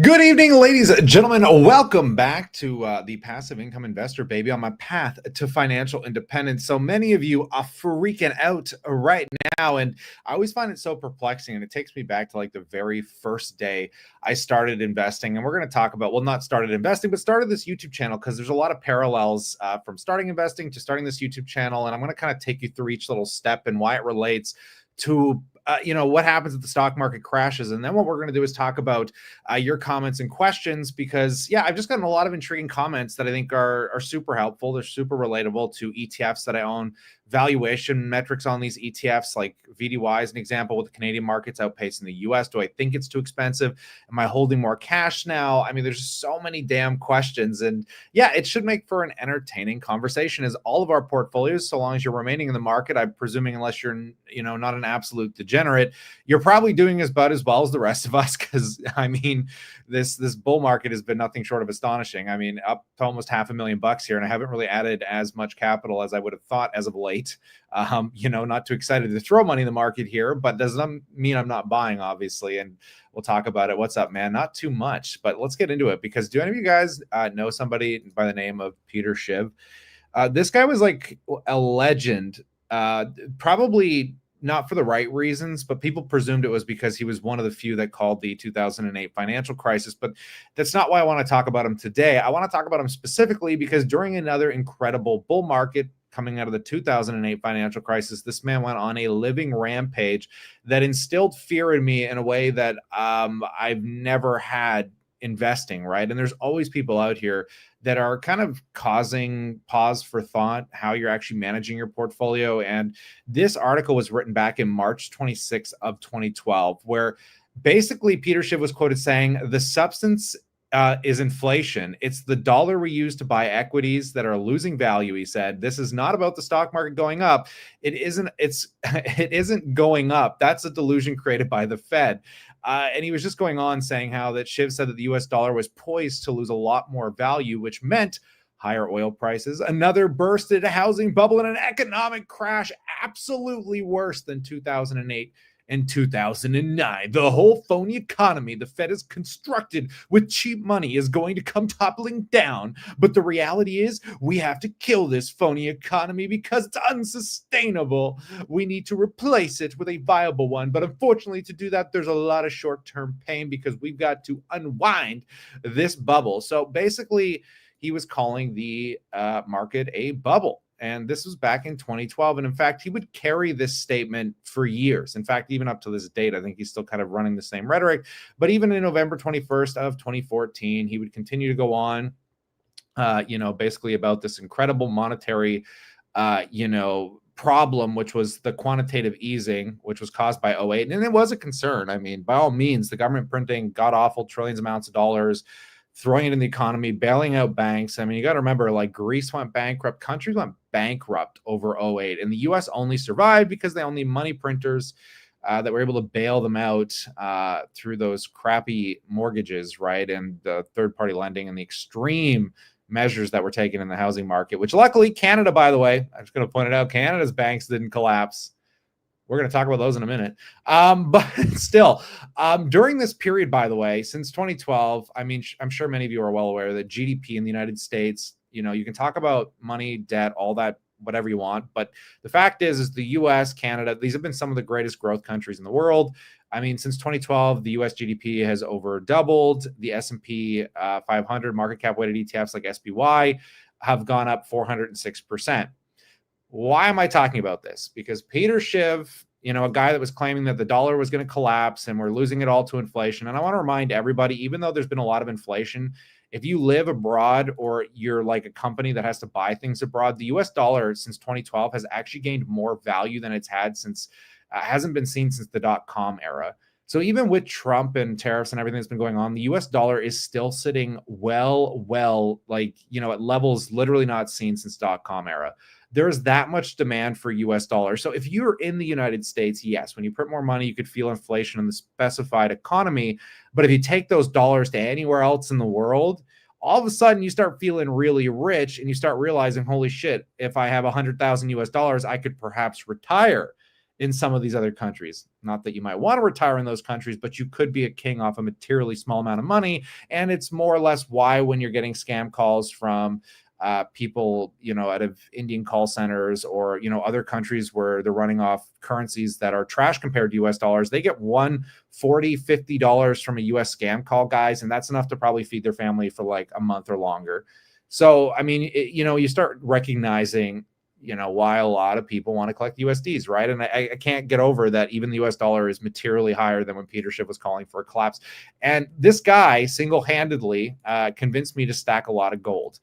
Good evening, ladies and gentlemen. Welcome back to the Passive Income Investor, baby, on my path to financial independence. So many of you are freaking out right now, and I always find it so perplexing, and it takes me back to like the very first day I started investing. And we're going to talk about, well, not started investing, but started this YouTube channel because there's a lot of parallels from starting investing to starting this YouTube channel. And I'm going to kind of take you through each little step and why it relates to what happens if the stock market crashes. And then what we're going to do is talk about your comments and questions, because I've just gotten a lot of intriguing comments that I think are super helpful. They're super relatable to ETFs that I own, valuation metrics on these ETFs, like VDY is an example, with the Canadian markets outpacing the US. Do I think it's too expensive? Am I holding more cash now? I mean, there's just so many damn questions, and it should make for an entertaining conversation, as all of our portfolios, so long as you're remaining in the market, I'm presuming, unless you're not an absolute degenerate, you're probably doing about as well as the rest of us, because I mean, this bull market has been nothing short of astonishing. I mean, up to almost $500,000 here, and I haven't really added as much capital as I would have thought as of late. Not too excited to throw money in the market here, but doesn't mean I'm not buying, obviously. And we'll talk about it. What's up, man? Not too much, but let's get into it, because do any of you guys know somebody by the name of Peter Schiff? This guy was like a legend, probably not for the right reasons, but people presumed it was because he was one of the few that called the 2008 financial crisis. But that's not why I want to talk about him today. I want to talk about him specifically because during another incredible bull market coming out of the 2008 financial crisis, this man went on a living rampage that instilled fear in me in a way that I've never had investing, right? And there's always people out here that are kind of causing pause for thought, how you're actually managing your portfolio. And this article was written back in March 26th of 2012, where basically Peter Schiff was quoted saying, "The substance is inflation. It's the dollar we use to buy equities that are losing value," he said. "This is not about the stock market going up. It isn't going up. That's a delusion created by the Fed." And he was just going on saying how that Schiff said that the US dollar was poised to lose a lot more value, which meant higher oil prices, another bursted housing bubble, and an economic crash absolutely worse than 2008 and 2009. The whole phony economy the Fed has constructed with cheap money is going to come toppling down. But the reality is we have to kill this phony economy because it's unsustainable. We need to replace it with a viable one. But unfortunately, to do that, there's a lot of short-term pain because we've got to unwind this bubble." So basically, he was calling the market a bubble. And this was back in 2012. And in fact, he would carry this statement for years. In fact, even up to this date, I think he's still kind of running the same rhetoric. But even in November 21st of 2014, he would continue to go on, basically about this incredible monetary, problem, which was the quantitative easing, which was caused by '08. And it was a concern. I mean, by all means, the government printing god-awful trillions amounts of dollars, throwing it in the economy, bailing out banks. I mean, you got to remember, like, Greece went bankrupt, countries went bankrupt over '08, and the US only survived because they only money printers that were able to bail them out through those crappy mortgages, right? And the third-party lending and the extreme measures that were taken in the housing market, which luckily Canada, by the way, I'm just going to point it out, Canada's banks didn't collapse. We're going to talk about those in a minute. But still, during this period, by the way, since 2012, I mean, I'm sure many of you are well aware that GDP in the United States, you can talk about money, debt, all that, whatever you want. But the fact is the US, Canada, these have been some of the greatest growth countries in the world. I mean, since 2012, the US GDP has over doubled. The S&P 500 market cap weighted ETFs like SPY have gone up 406%. Why am I talking about this? Because Peter Schiff, a guy that was claiming that the dollar was going to collapse and we're losing it all to inflation. And I want to remind everybody, even though there's been a lot of inflation, if you live abroad or you're like a company that has to buy things abroad, the US dollar since 2012 has actually gained more value than it's had since, hasn't been seen since the .com era. So even with Trump and tariffs and everything that's been going on, the US dollar is still sitting at levels literally not seen since .com era. There's that much demand for US dollars. So if you're in the United States, yes, when you print more money, you could feel inflation in the specified economy. But if you take those dollars to anywhere else in the world, all of a sudden you start feeling really rich and you start realizing, holy shit, if I have 100,000 US dollars, I could perhaps retire in some of these other countries. Not that you might want to retire in those countries, but you could be a king off a materially small amount of money. And it's more or less why when you're getting scam calls from people, out of Indian call centers or, other countries where they're running off currencies that are trash compared to US dollars, they get $1, $40, $50 from a US scam call, guys. And that's enough to probably feed their family for like a month or longer. So, I mean, you start recognizing, why a lot of people want to collect USDs, right? And I can't get over that even the US dollar is materially higher than when Peter Schiff was calling for a collapse. And this guy single-handedly convinced me to stack a lot of gold.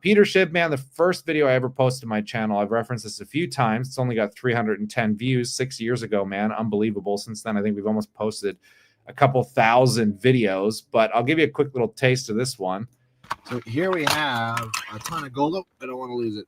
Peter Schiff, man, the first video I ever posted to my channel, I've referenced this a few times. It's only got 310 views 6 years ago, man. Unbelievable. Since then, I think we've almost posted a couple thousand videos, but I'll give you a quick little taste of this one. So here we have a ton of gold. Oh, I don't want to lose it.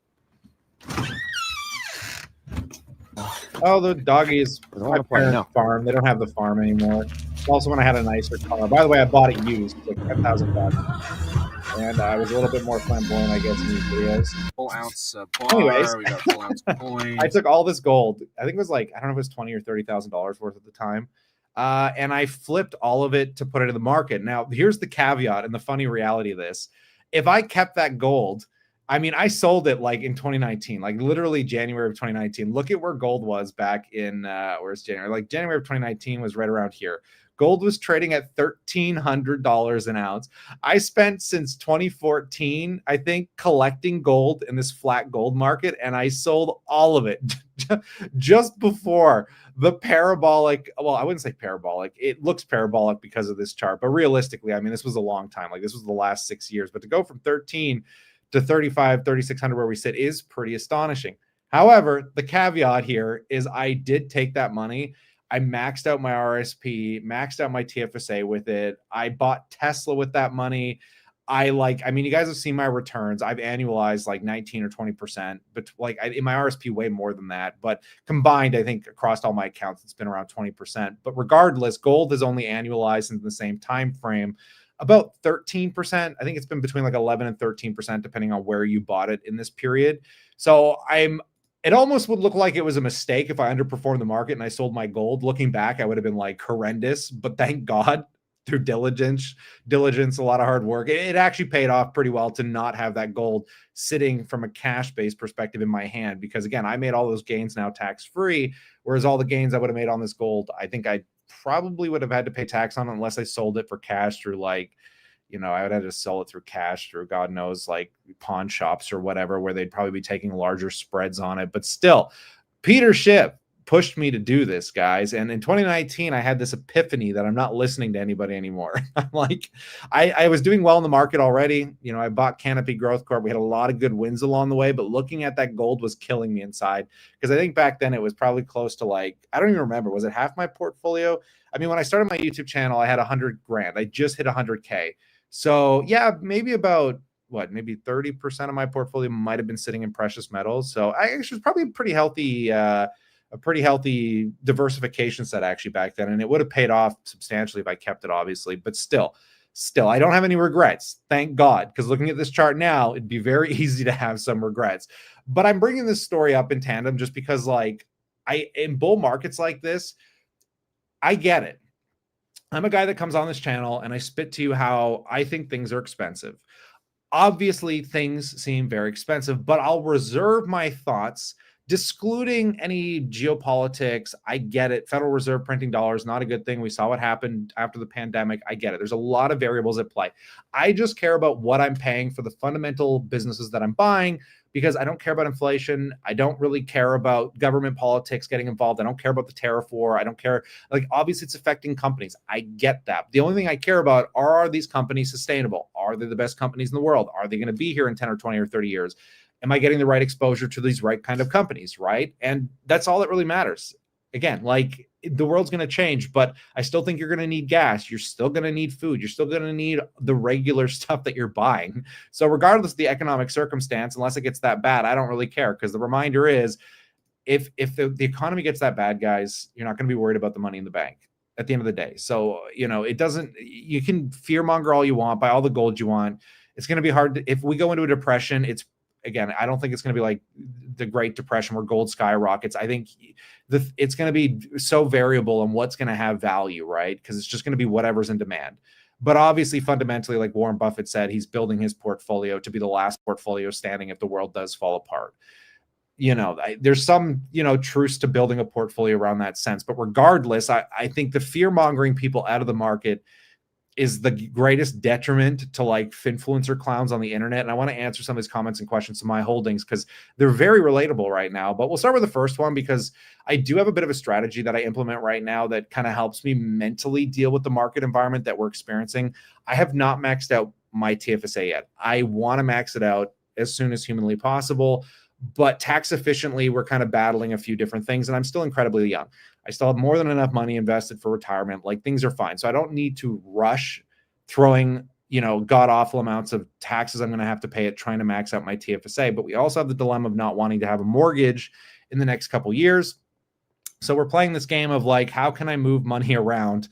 Oh, the doggies. My parents' farm. They don't have the farm anymore. Also, when I had a nicer car. By the way, I bought it used, like $10,000. And I was a little bit more flamboyant, I guess, in these videos. Full ounce bar. Anyways, we got full ounce coin. I took all this gold. I think it was like, I don't know if it was $20,000 or $30,000 worth at the time. And I flipped all of it to put it in the market. Now, here's the caveat and the funny reality of this. If I kept that gold, I mean, I sold it like in 2019, like literally January of 2019. Look at where gold was back in, where's January? Like January of 2019 was right around here. Gold was trading at $1,300 an ounce. I spent since 2014, I think, collecting gold in this flat gold market, and I sold all of it just before the parabolic. Well, I wouldn't say parabolic. It looks parabolic because of this chart, but realistically, I mean, this was a long time. Like this was the last 6 years, but to go from 13 to 35, 3,600 where we sit is pretty astonishing. However, the caveat here is I did take that money. I maxed out my RSP, maxed out my TFSA with it. I bought Tesla with that money. I mean, you guys have seen my returns. I've annualized like 19 or 20%, but like in my RSP, way more than that. But combined, I think across all my accounts, it's been around 20%. But regardless, gold has only annualized in the same time frame about 13%. I think it's been between like 11 and 13%, depending on where you bought it in this period. So it almost would look like it was a mistake if I underperformed the market and I sold my gold. Looking back, I would have been like horrendous, but thank God through diligence, a lot of hard work, it actually paid off pretty well to not have that gold sitting from a cash-based perspective in my hand. Because again, I made all those gains now tax-free, whereas all the gains I would have made on this gold, I think I probably would have had to pay tax on it unless I sold it for cash through like, I would have to sell it through cash through God knows like pawn shops or whatever, where they'd probably be taking larger spreads on it. But still, Peter Schiff pushed me to do this, guys. And in 2019, I had this epiphany that I'm not listening to anybody anymore. I'm like, I was doing well in the market already. I bought Canopy Growth Corp. We had a lot of good wins along the way, but looking at that gold was killing me inside. Because I think back then it was probably close to like, I don't even remember. Was it half my portfolio? I mean, when I started my YouTube channel, I had 100 grand. I just hit 100K. So yeah, maybe about maybe 30% of my portfolio might have been sitting in precious metals. So I actually was probably a pretty healthy diversification set actually back then. And it would have paid off substantially if I kept it, obviously, but still, I don't have any regrets. Thank God. Because looking at this chart now, it'd be very easy to have some regrets, but I'm bringing this story up in tandem just because like in bull markets like this, I get it. I'm a guy that comes on this channel and I spit to you how I think things are expensive. Obviously, things seem very expensive, but I'll reserve my thoughts, discluding any geopolitics. I get it. Federal Reserve printing dollars, not a good thing. We saw what happened after the pandemic. I get it. There's a lot of variables at play. I just care about what I'm paying for the fundamental businesses that I'm buying, because I don't care about inflation. I don't really care about government politics getting involved. I don't care about the tariff war. I don't care. Like, obviously, it's affecting companies. I get that. The only thing I care about are these companies sustainable? Are they the best companies in the world? Are they going to be here in 10 or 20 or 30 years? Am I getting the right exposure to these right kind of companies, right? And that's all that really matters. Again, like, the world's going to change, but I still think you're going to need gas. You're still going to need food. You're still going to need the regular stuff that you're buying. So regardless of the economic circumstance, unless it gets that bad, I don't really care, because the reminder is if the economy gets that bad, guys, you're not going to be worried about the money in the bank at the end of the day. So, it doesn't, you can fear monger all you want, buy all the gold you want. It's going to be hard if we go into a depression. Again, I don't think it's going to be like the Great Depression where gold skyrockets. I think it's going to be so variable on what's going to have value, right? Because it's just going to be whatever's in demand. But obviously, fundamentally, like Warren Buffett said, he's building his portfolio to be the last portfolio standing if the world does fall apart. There's some, truce to building a portfolio around that sense. But regardless, I think the fear-mongering people out of the market is the greatest detriment to like influencer clowns on the internet. And I want to answer some of these comments and questions to my holdings because they're very relatable right now. But we'll start with the first one because I do have a bit of a strategy that I implement right now that kind of helps me mentally deal with the market environment that we're experiencing. I have not maxed out my TFSA yet. I want to max it out as soon as humanly possible. But tax efficiently, we're kind of battling a few different things. And I'm still incredibly young. I still have more than enough money invested for retirement. Like things are fine. So I don't need to rush throwing, god awful amounts of taxes I'm going to have to pay at trying to max out my TFSA. But we also have the dilemma of not wanting to have a mortgage in the next couple years. So we're playing this game of like, how can I move money around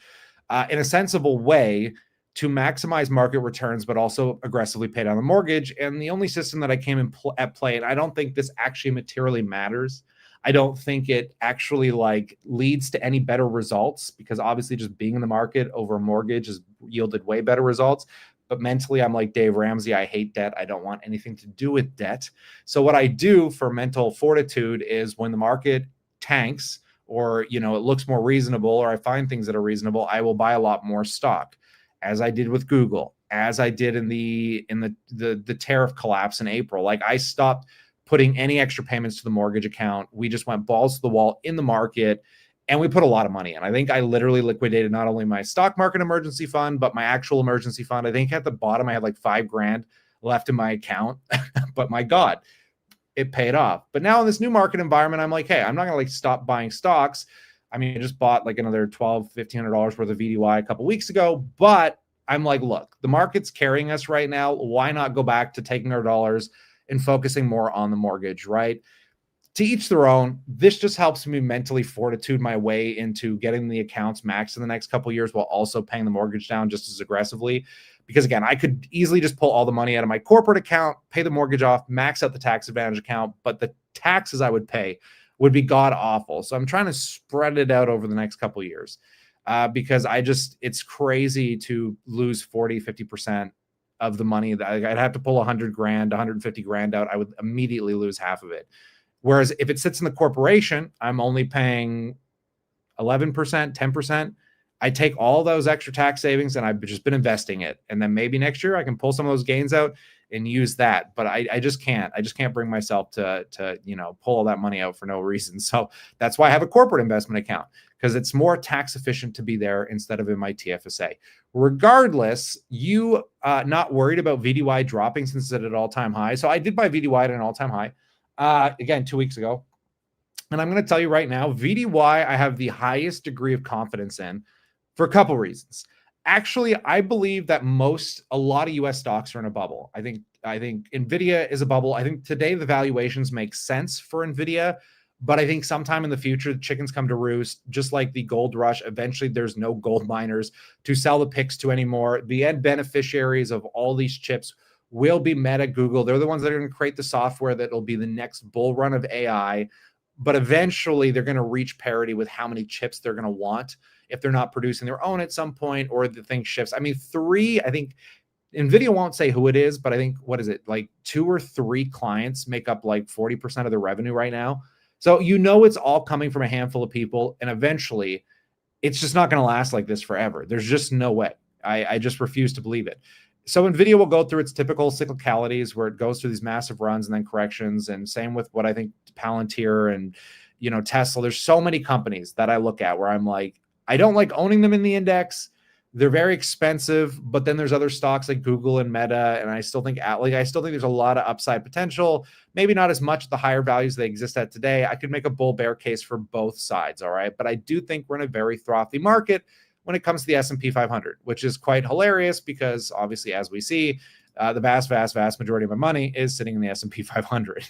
in a sensible way to maximize market returns, but also aggressively pay down the mortgage. And the only system that I came in at play, and I don't think this actually materially matters. I don't think it actually like leads to any better results because obviously just being in the market over a mortgage has yielded way better results. But mentally, I'm like Dave Ramsey. I hate debt. I don't want anything to do with debt. So what I do for mental fortitude is when the market tanks or, it looks more reasonable or I find things that are reasonable, I will buy a lot more stock. As I did with Google, as I did in the tariff collapse in April. Like I stopped putting any extra payments to the mortgage account. We just went balls to the wall in the market and we put a lot of money in. I think I literally liquidated not only my stock market emergency fund, but my actual emergency fund. I think at the bottom I had like $5,000 left in my account, but my God, it paid off. But now in this new market environment, I'm like, hey, I'm not gonna like stop buying stocks. I mean, I just bought like another $1,200, $1,500 worth of VDY a couple weeks ago, but I'm like, look, the market's carrying us right now. Why not go back to taking our dollars and focusing more on the mortgage, right? To each their own. This just helps me mentally fortitude my way into getting the accounts maxed in the next couple of years while also paying the mortgage down just as aggressively. Because again, I could easily just pull all the money out of my corporate account, pay the mortgage off, max out the tax advantage account, but the taxes I would pay would be god awful. So I'm trying to spread it out over the next couple of years because it's crazy to lose 40, 50% of the money that I'd have to pull $100,000, $150,000 out. I would immediately lose half of it. Whereas if it sits in the corporation, I'm only paying 11%, 10%. I take all those extra tax savings and I've just been investing it. And then maybe next year I can pull some of those gains out and use that. But I just can't bring myself to pull all that money out for no reason. So that's why I have a corporate investment account because it's more tax efficient to be there instead of in my TFSA. Regardless, you not worried about VDY dropping since it's at an all-time high. So I did buy VDY at an all-time high again 2 weeks ago. And I'm going to tell you right now, VDY I have the highest degree of confidence in for a couple reasons. Actually, I believe that a lot of US stocks are in a bubble. I think Nvidia is a bubble. I think today the valuations make sense for Nvidia, but I think sometime in the future, the chickens come to roost, just like the gold rush. Eventually, there's no gold miners to sell the picks to anymore. The end beneficiaries of all these chips will be Meta, Google. They're the ones that are going to create the software that will be the next bull run of AI. But eventually, they're going to reach parity with how many chips they're going to want if they're not producing their own at some point or the thing shifts. I mean, I think NVIDIA won't say who it is, but I think, what is it? Like 2 or 3 clients make up like 40% of the revenue right now. So, it's all coming from a handful of people. And eventually, it's just not going to last like this forever. There's just no way. I just refuse to believe it. So NVIDIA will go through its typical cyclicalities where it goes through these massive runs and then corrections. And same with what I think Palantir and, Tesla. There's so many companies that I look at where I'm like, I don't like owning them in the index. They're very expensive, but then there's other stocks like Google and Meta. And I still think there's a lot of upside potential, maybe not as much the higher values they exist at today. I could make a bull bear case for both sides. All right. But I do think we're in a very frothy market when it comes to the S&P 500, which is quite hilarious because obviously, as we see, the vast majority of my money is sitting in the S&P 500.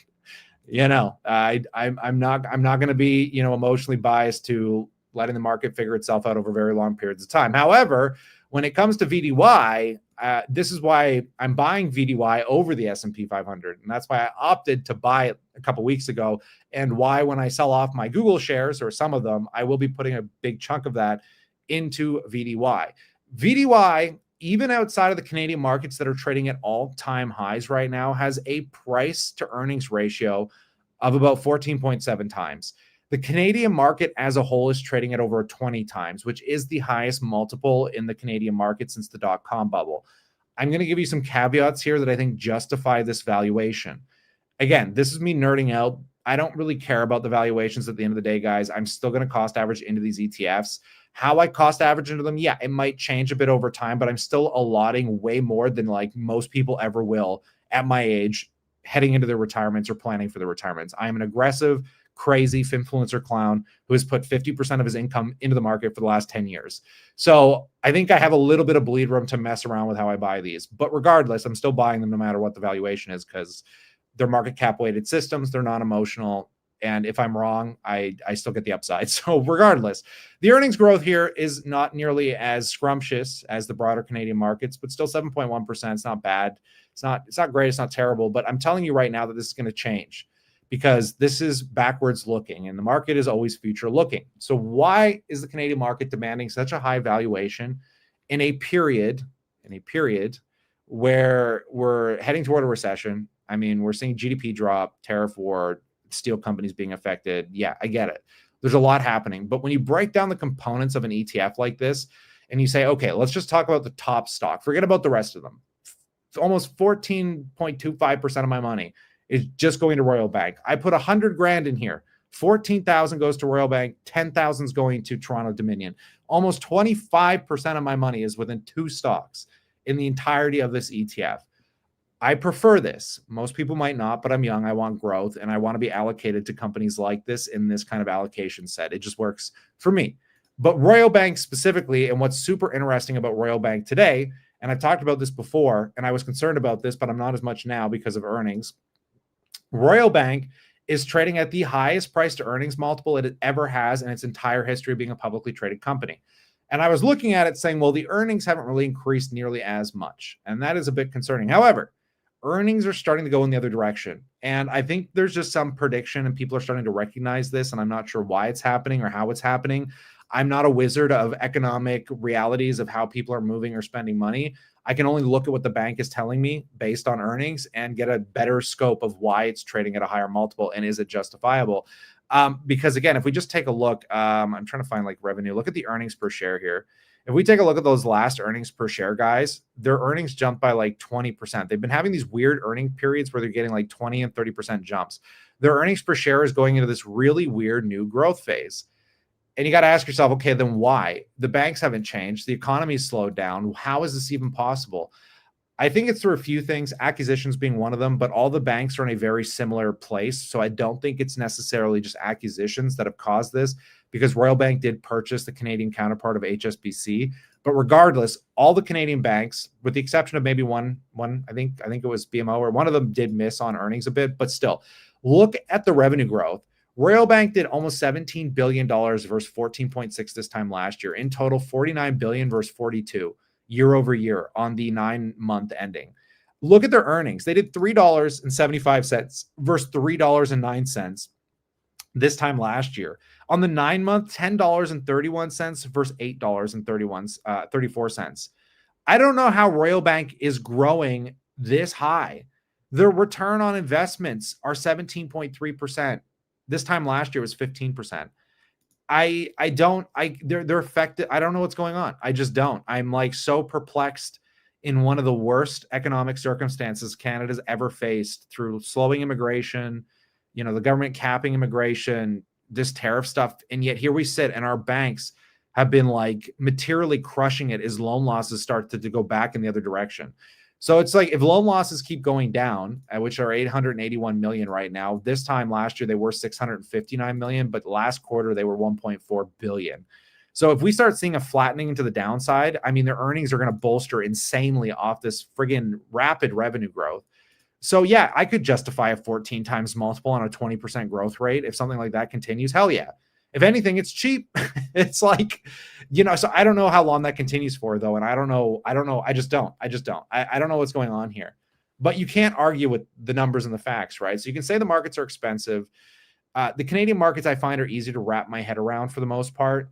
I'm not going to be, emotionally biased to letting the market figure itself out over very long periods of time. However, When it comes to VDY, this is why I'm buying VDY over the S&P 500. And that's why I opted to buy it a couple weeks ago, and why when I sell off my Google shares, or some of them, I will be putting a big chunk of that into VDY. VDY, even outside of the Canadian markets that are trading at all-time highs right now, has a price to earnings ratio of about 14.7 times. The Canadian market as a whole is trading at over 20 times, which is the highest multiple in the Canadian market since the dot-com bubble. I'm going to give you some caveats here that I think justify this valuation. Again, this is me nerding out. I don't really care about the valuations at the end of the day, guys. I'm still going to cost average into these ETFs. How I cost average into them, yeah, it might change a bit over time, but I'm still allotting way more than like most people ever will at my age, heading into their retirements or planning for their retirements. I am an aggressive, crazy influencer clown who has put 50% of his income into the market for the last 10 years. So I think I have a little bit of bleed room to mess around with how I buy these. But regardless, I'm still buying them no matter what the valuation is, because they're market cap weighted systems. They're non-emotional. And if I'm wrong, I still get the upside. So regardless, the earnings growth here is not nearly as scrumptious as the broader Canadian markets, but still 7.1%. It's not bad. It's not great. It's not terrible. But I'm telling you right now that this is going to change, because this is backwards looking and the market is always future looking. So why is the Canadian market demanding such a high valuation in a period where we're heading toward a recession? I mean, we're seeing GDP drop, tariff war, steel companies being affected. Yeah, I get it. There's a lot happening. But when you break down the components of an ETF like this and you say, okay, let's just talk about the top stock, forget about the rest of them. Almost 14.25% of my money is just going to Royal Bank. I put 100 grand in here. 14,000 goes to Royal Bank. 10,000 is going to Toronto Dominion. Almost 25% of my money is within two stocks in the entirety of this ETF. I prefer this. Most people might not, but I'm young. I want growth, and I want to be allocated to companies like this in this kind of allocation set. It just works for me. But Royal Bank specifically, and what's super interesting about Royal Bank today, and I've talked about this before, and I was concerned about this, but I'm not as much now because of earnings. Royal Bank is trading at the highest price to earnings multiple it ever has in its entire history of being a publicly traded company. And I was looking at it saying, well, the earnings haven't really increased nearly as much. And that is a bit concerning. However, earnings are starting to go in the other direction. And I think there's just some prediction and people are starting to recognize this. And I'm not sure why it's happening or how it's happening. I'm not a wizard of economic realities of how people are moving or spending money. I can only look at what the bank is telling me based on earnings and get a better scope of why it's trading at a higher multiple and is it justifiable. Because again, if we just take a look, I'm trying to find like revenue. Look at the earnings per share here. If we take a look at those last earnings per share, guys, their earnings jumped by like 20%. They've been having these weird earning periods where they're getting like 20 and 30% jumps. Their earnings per share is going into this really weird new growth phase. And you got to ask yourself, okay, then why? The banks haven't changed. The economy's slowed down. How is this even possible? I think it's through a few things, acquisitions being one of them, but all the banks are in a very similar place. So I don't think it's necessarily just acquisitions that have caused this, because Royal Bank did purchase the Canadian counterpart of HSBC. But regardless, all the Canadian banks, with the exception of maybe one, I think it was BMO, or one of them did miss on earnings a bit, but still, look at the revenue growth. Royal Bank did almost $17 billion versus 14.6 this time last year. In total, $49 billion versus 42 year over year on the 9-month ending. Look at their earnings. They did $3.75 versus $3.09 this time last year. On the 9-month, $10.31 versus $8.34. I don't know how Royal Bank is growing this high. Their return on investments are 17.3%. This time last year was 15%. They're affected. I don't know what's going on. I just don't. I'm like so perplexed in one of the worst economic circumstances Canada's ever faced, through slowing immigration, the government capping immigration, this tariff stuff. And yet here we sit, and our banks have been like materially crushing it as loan losses start to go back in the other direction. So it's like, if loan losses keep going down, which are 881 million right now, this time last year they were 659 million, but last quarter they were 1.4 billion. So if we start seeing a flattening into the downside, I mean, their earnings are going to bolster insanely off this friggin' rapid revenue growth. So yeah, I could justify a 14 times multiple on a 20% growth rate if something like that continues. Hell yeah. If anything, it's cheap. It's like, so I don't know how long that continues for though. And I don't know. I just don't. I don't know what's going on here. But you can't argue with the numbers and the facts, right? So you can say the markets are expensive. The Canadian markets I find are easy to wrap my head around for the most part.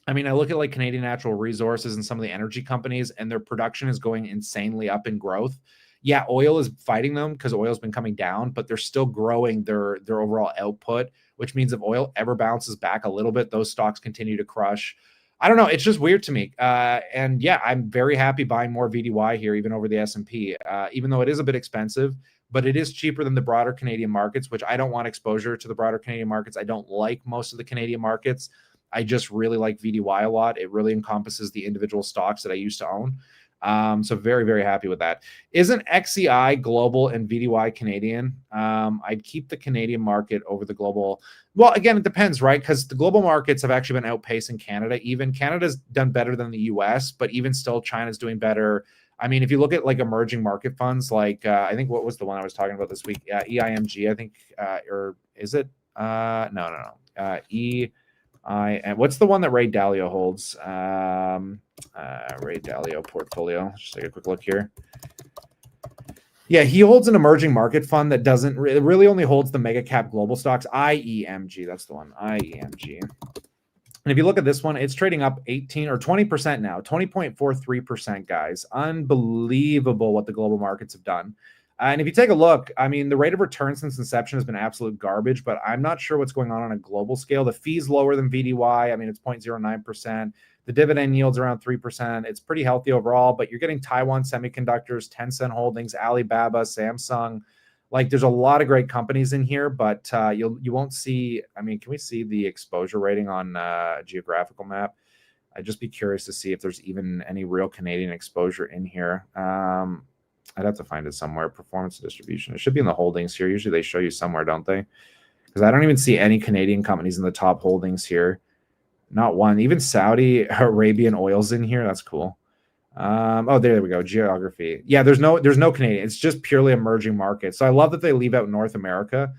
I mean, I look at like Canadian Natural Resources and some of the energy companies, and their production is going insanely up in growth. Yeah, oil is fighting them because oil's been coming down, but they're still growing their overall output, which means if oil ever bounces back a little bit, those stocks continue to crush. I don't know. It's just weird to me. And yeah, I'm very happy buying more VDY here, even over the S&P, even though it is a bit expensive, but it is cheaper than the broader Canadian markets, which I don't want exposure to the broader Canadian markets. I don't like most of the Canadian markets. I just really like VDY a lot. It really encompasses the individual stocks that I used to own. So very, very happy with that. Isn't XCI global and VDY Canadian? I'd keep the Canadian market over the global. Well, again, it depends, right? Because the global markets have actually been outpacing Canada. Even Canada's done better than the US, but even still, China's doing better. I mean, if you look at like emerging market funds, like I think what was the one I was talking about this week? EIMG, I think, or is it? No. And what's the one that Ray Dalio holds? Ray Dalio portfolio. Just take a quick look here. Yeah, he holds an emerging market fund that doesn't really only holds the mega cap global stocks. IEMG, that's the one. IEMG. And if you look at this one, it's trading up 18 or 20% now, 20.43%, guys. Unbelievable what the global markets have done. And if you take a look, I mean, the rate of return since inception has been absolute garbage, but I'm not sure what's going on a global scale. The fee's lower than VDY. I mean, it's 0.09%. The dividend yield's around 3%. It's pretty healthy overall, but you're getting Taiwan Semiconductors, Tencent Holdings, Alibaba, Samsung. Like, there's a lot of great companies in here, but you won't see. I mean, can we see the exposure rating on a geographical map? I'd just be curious to see if there's even any real Canadian exposure in here. I'd have to find it somewhere. Performance distribution. It should be in the holdings here. Usually they show you somewhere, don't they? Because I don't even see any Canadian companies in the top holdings here. Not one. Even Saudi Arabian oil's in here. That's cool. Oh, there we go. Geography. Yeah, there's no Canadian. It's just purely emerging markets. So I love that they leave out North America.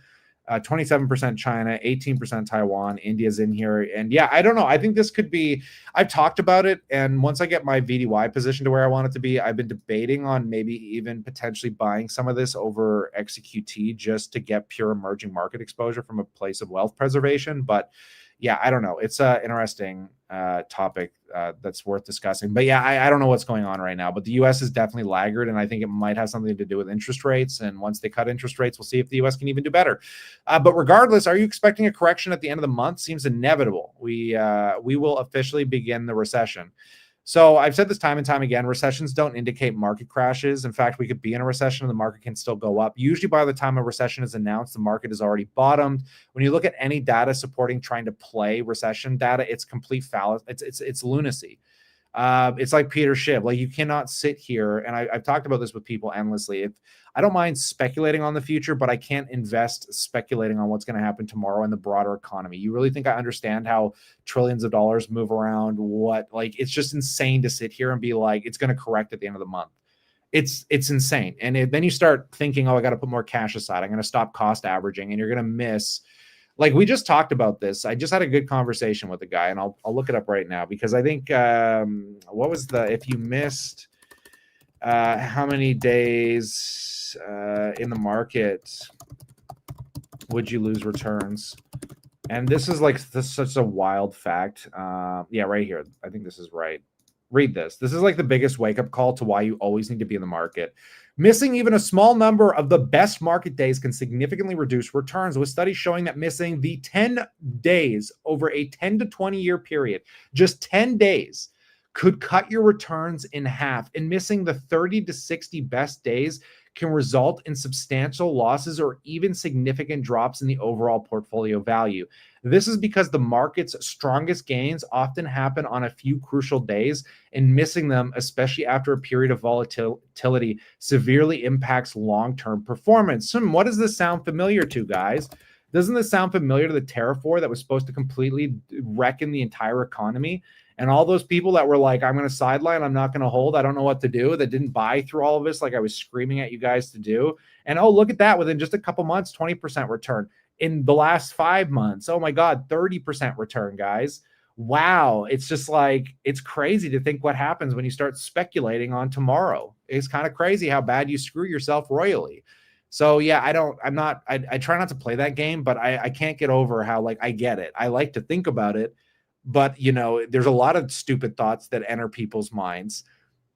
27% China, 18% Taiwan, India's in here. And yeah, I don't know. I think this could be, I've talked about it. And once I get my VDY position to where I want it to be, I've been debating on maybe even potentially buying some of this over XQT just to get pure emerging market exposure from a place of wealth preservation. But yeah, I don't know. It's an interesting topic that's worth discussing. But yeah, I don't know what's going on right now. But the U.S. is definitely laggard, and I think it might have something to do with interest rates. And once they cut interest rates, we'll see if the U.S. can even do better. But regardless, are you expecting a correction at the end of the month? Seems inevitable. We will officially begin the recession. So I've said this time and time again, recessions don't indicate market crashes. In fact, we could be in a recession and the market can still go up. Usually by the time a recession is announced, the market has already bottomed. When you look at any data supporting trying to play recession data, it's complete fallacy. It's lunacy. It's like Peter Schiff. Like, you cannot sit here, and I've talked about this with people endlessly. If I don't mind speculating on the future, but I can't invest speculating on what's going to happen tomorrow in the broader economy. You really think I understand how trillions of dollars move around? It's just insane to sit here and be like, it's going to correct at the end of the month. It's insane. And then you start thinking, oh, I got to put more cash aside. I'm going to stop cost averaging, and you're going to miss. Like, we just talked about this. I just had a good conversation with a guy, and I'll look it up right now, because I think what was if you missed how many days in the market would you lose returns? And this is such a wild fact. Yeah, right here. I think this is right. Read this. This is like the biggest wake-up call to why you always need to be in the market. Missing even a small number of the best market days can significantly reduce returns, with studies showing that missing the 10 days over a 10 to 20 year period, just 10 days, could cut your returns in half. And missing the 30 to 60 best days can result in substantial losses or even significant drops in the overall portfolio value. This is because the market's strongest gains often happen on a few crucial days, and missing them, especially after a period of volatility, severely impacts long-term performance. What does this sound familiar to, guys? Doesn't this sound familiar to the tariff war that was supposed to completely reckon the entire economy? And all those people that were like, I'm going to sideline, I'm not going to hold, I don't know what to do, that didn't buy through all of this like I was screaming at you guys to do. And oh, look at that, within just a couple months, 20% return. in the last 5 months. Oh my God, 30% return, guys. Wow. It's just like, it's crazy to think what happens when you start speculating on tomorrow. It's kind of crazy how bad you screw yourself royally. So yeah, I try not to play that game, but I can't get over how, like, I get it. I like to think about it, but there's a lot of stupid thoughts that enter people's minds.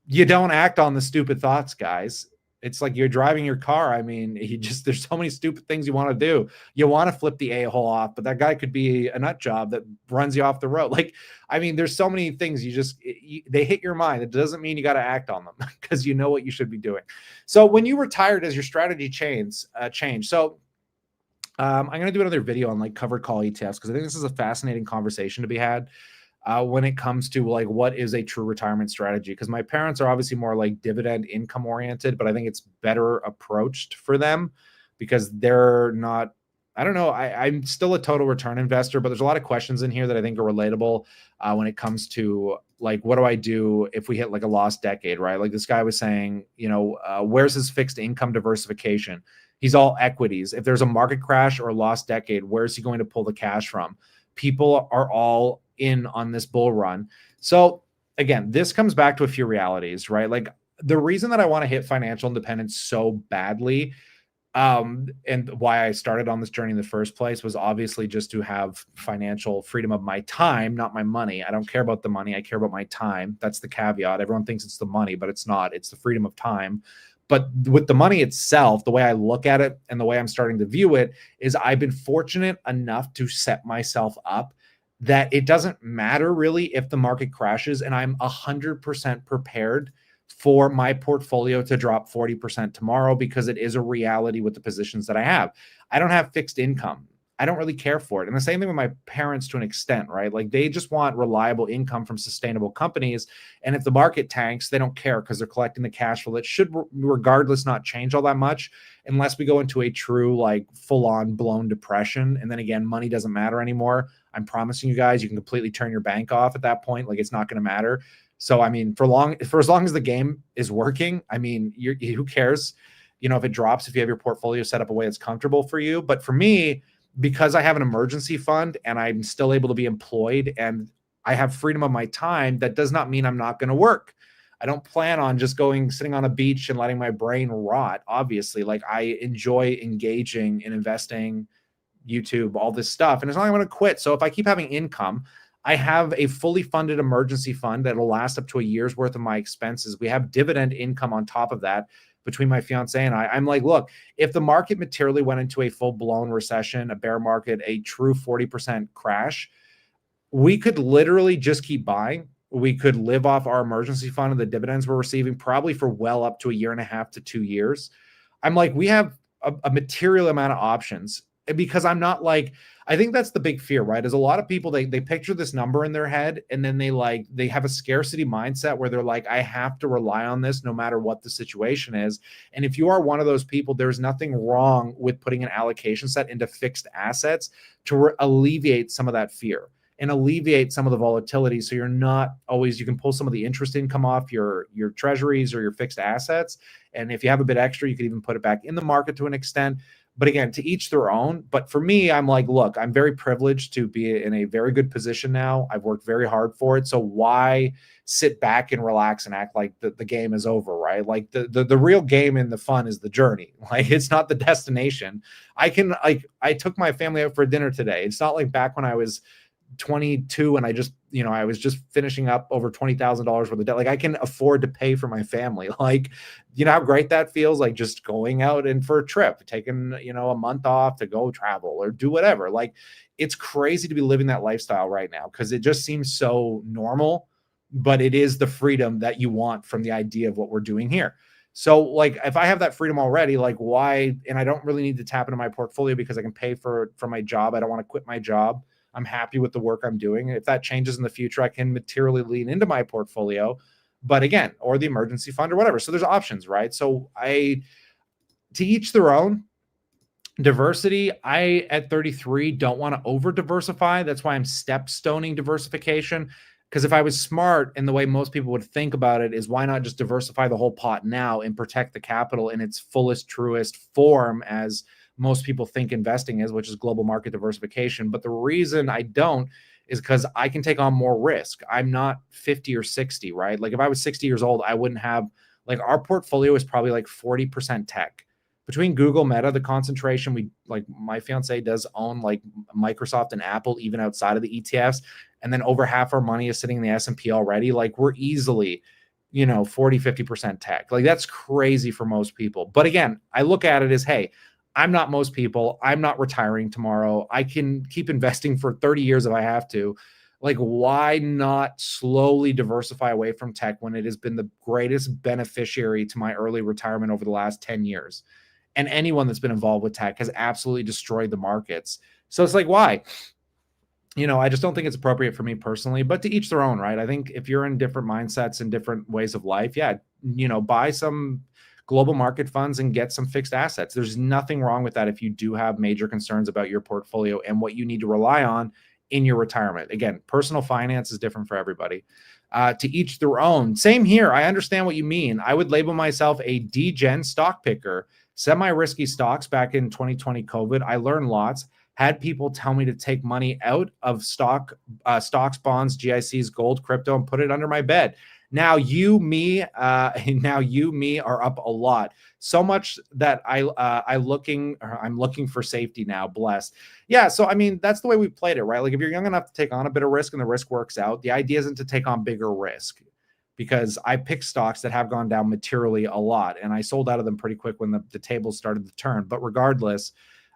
You don't act on the stupid thoughts, guys. It's like you're driving your car. I mean, there's so many stupid things you want to do. You want to flip the a-hole off, but that guy could be a nut job that runs you off the road. Like, I mean, there's so many things they hit your mind. It doesn't mean you got to act on them because you know what you should be doing. So when you retire, does your strategy change? So I'm going to do another video on like covered call ETFs because I think this is a fascinating conversation to be had. When it comes to like what is a true retirement strategy, because my parents are obviously more like dividend income oriented, but I think it's better approached for them because they're not, I don't know, I'm still a total return investor, but there's a lot of questions in here that I think are relatable when it comes to like, what do I do if we hit like a lost decade, right? Like this guy was saying, where's his fixed income diversification? He's all equities. If there's a market crash or a lost decade, where's he going to pull the cash from? People are all in on this bull run. So again, this comes back to a few realities, right? Like the reason that I want to hit financial independence so badly, and why I started on this journey in the first place was obviously just to have financial freedom of my time, not my money. I don't care about the money. I care about my time. That's the caveat. Everyone thinks it's the money, but it's not. It's the freedom of time. But with the money itself, the way I look at it and the way I'm starting to view it is I've been fortunate enough to set myself up that it doesn't matter really if the market crashes, and I'm 100% prepared for my portfolio to drop 40% tomorrow because it is a reality with the positions that I have. I don't have fixed income. I don't really care for it. And the same thing with my parents to an extent, right? Like they just want reliable income from sustainable companies. And if the market tanks, they don't care because they're collecting the cash flow that should regardless not change all that much unless we go into a true like full-on blown depression. And then again, money doesn't matter anymore. I'm promising you guys, you can completely turn your bank off at that point. Like it's not going to matter. So, I mean, for as long as the game is working, I mean, who cares, if it drops, if you have your portfolio set up a way that's comfortable for you. But for me, because I have an emergency fund and I'm still able to be employed and I have freedom of my time, that does not mean I'm not going to work. I don't plan on just sitting on a beach and letting my brain rot. Obviously, like I enjoy engaging in investing, YouTube, all this stuff. And it's not like I'm going to quit. So if I keep having income, I have a fully funded emergency fund that will last up to a year's worth of my expenses. We have dividend income on top of that between my fiance and I. I'm like, look, if the market materially went into a full-blown recession, a bear market, a true 40% crash, we could literally just keep buying. We could live off our emergency fund and the dividends we're receiving probably for well up to a year and a half to 2 years. I'm like, we have a material amount of options because I'm not like, I think that's the big fear, right? Is a lot of people, they picture this number in their head and then they have a scarcity mindset where they're like, I have to rely on this no matter what the situation is. And if you are one of those people, there's nothing wrong with putting an allocation set into fixed assets to alleviate some of that fear and alleviate some of the volatility. So you're not always, you can pull some of the interest income off your treasuries or your fixed assets. And if you have a bit extra, you could even put it back in the market to an extent. But again, to each their own. But for me, I'm like, look, I'm very privileged to be in a very good position now. I've worked very hard for it. So why sit back and relax and act like the game is over, right? Like the real game and the fun is the journey. Like it's not the destination. I took my family out for dinner today. It's not like back when I was 22 and I was just finishing up over $20,000 worth of debt. Like I can afford to pay for my family. Like, how great that feels, like just going out and for a trip, taking, a month off to go travel or do whatever. Like it's crazy to be living that lifestyle right now because it just seems so normal, but it is the freedom that you want from the idea of what we're doing here. So like, if I have that freedom already, like why, and I don't really need to tap into my portfolio because I can pay for my job. I don't want to quit my job. I'm happy with the work I'm doing. If that changes in the future, I can materially lean into my portfolio, but again, or the emergency fund or whatever. So there's options, right? So to each their own. Diversity, I at 33 don't want to over diversify. That's why I'm step stoning diversification. Because if I was smart and the way most people would think about it is why not just diversify the whole pot now and protect the capital in its fullest, truest form as most people think investing is, which is global market diversification. But the reason I don't is because I can take on more risk. I'm not 50 or 60, right? Like if I was 60 years old, I wouldn't have, like, our portfolio is probably like 40% tech. Between Google, Meta, the concentration, we, like, my fiance does own like Microsoft and Apple, even outside of the ETFs. And then over half our money is sitting in the S&P already. Like we're easily, 40, 50% tech. Like that's crazy for most people. But again, I look at it as, hey, I'm not most people. I'm not retiring tomorrow. I can keep investing for 30 years if I have to. Like, why not slowly diversify away from tech when it has been the greatest beneficiary to my early retirement over the last 10 years? And anyone that's been involved with tech has absolutely destroyed the markets. So it's like, why? I just don't think it's appropriate for me personally, but to each their own, right? I think if you're in different mindsets and different ways of life, yeah, buy some global market funds and get some fixed assets. There's nothing wrong with that if you do have major concerns about your portfolio and what you need to rely on in your retirement. Again, personal finance is different for everybody. To each their own. Same here. I understand what you mean. I would label myself a degen stock picker. Semi-risky stocks back in 2020 COVID. I learned lots. Had people tell me to take money out of stocks, bonds, GICs, gold, crypto, and put it under my bed. Now me are up a lot. So much that I'm looking for safety now. Blessed. Yeah. So, I mean, that's the way we played it, right? Like if you're young enough to take on a bit of risk and the risk works out, the idea isn't to take on bigger risk, because I picked stocks that have gone down materially a lot and I sold out of them pretty quick when the tables started to turn. But regardless,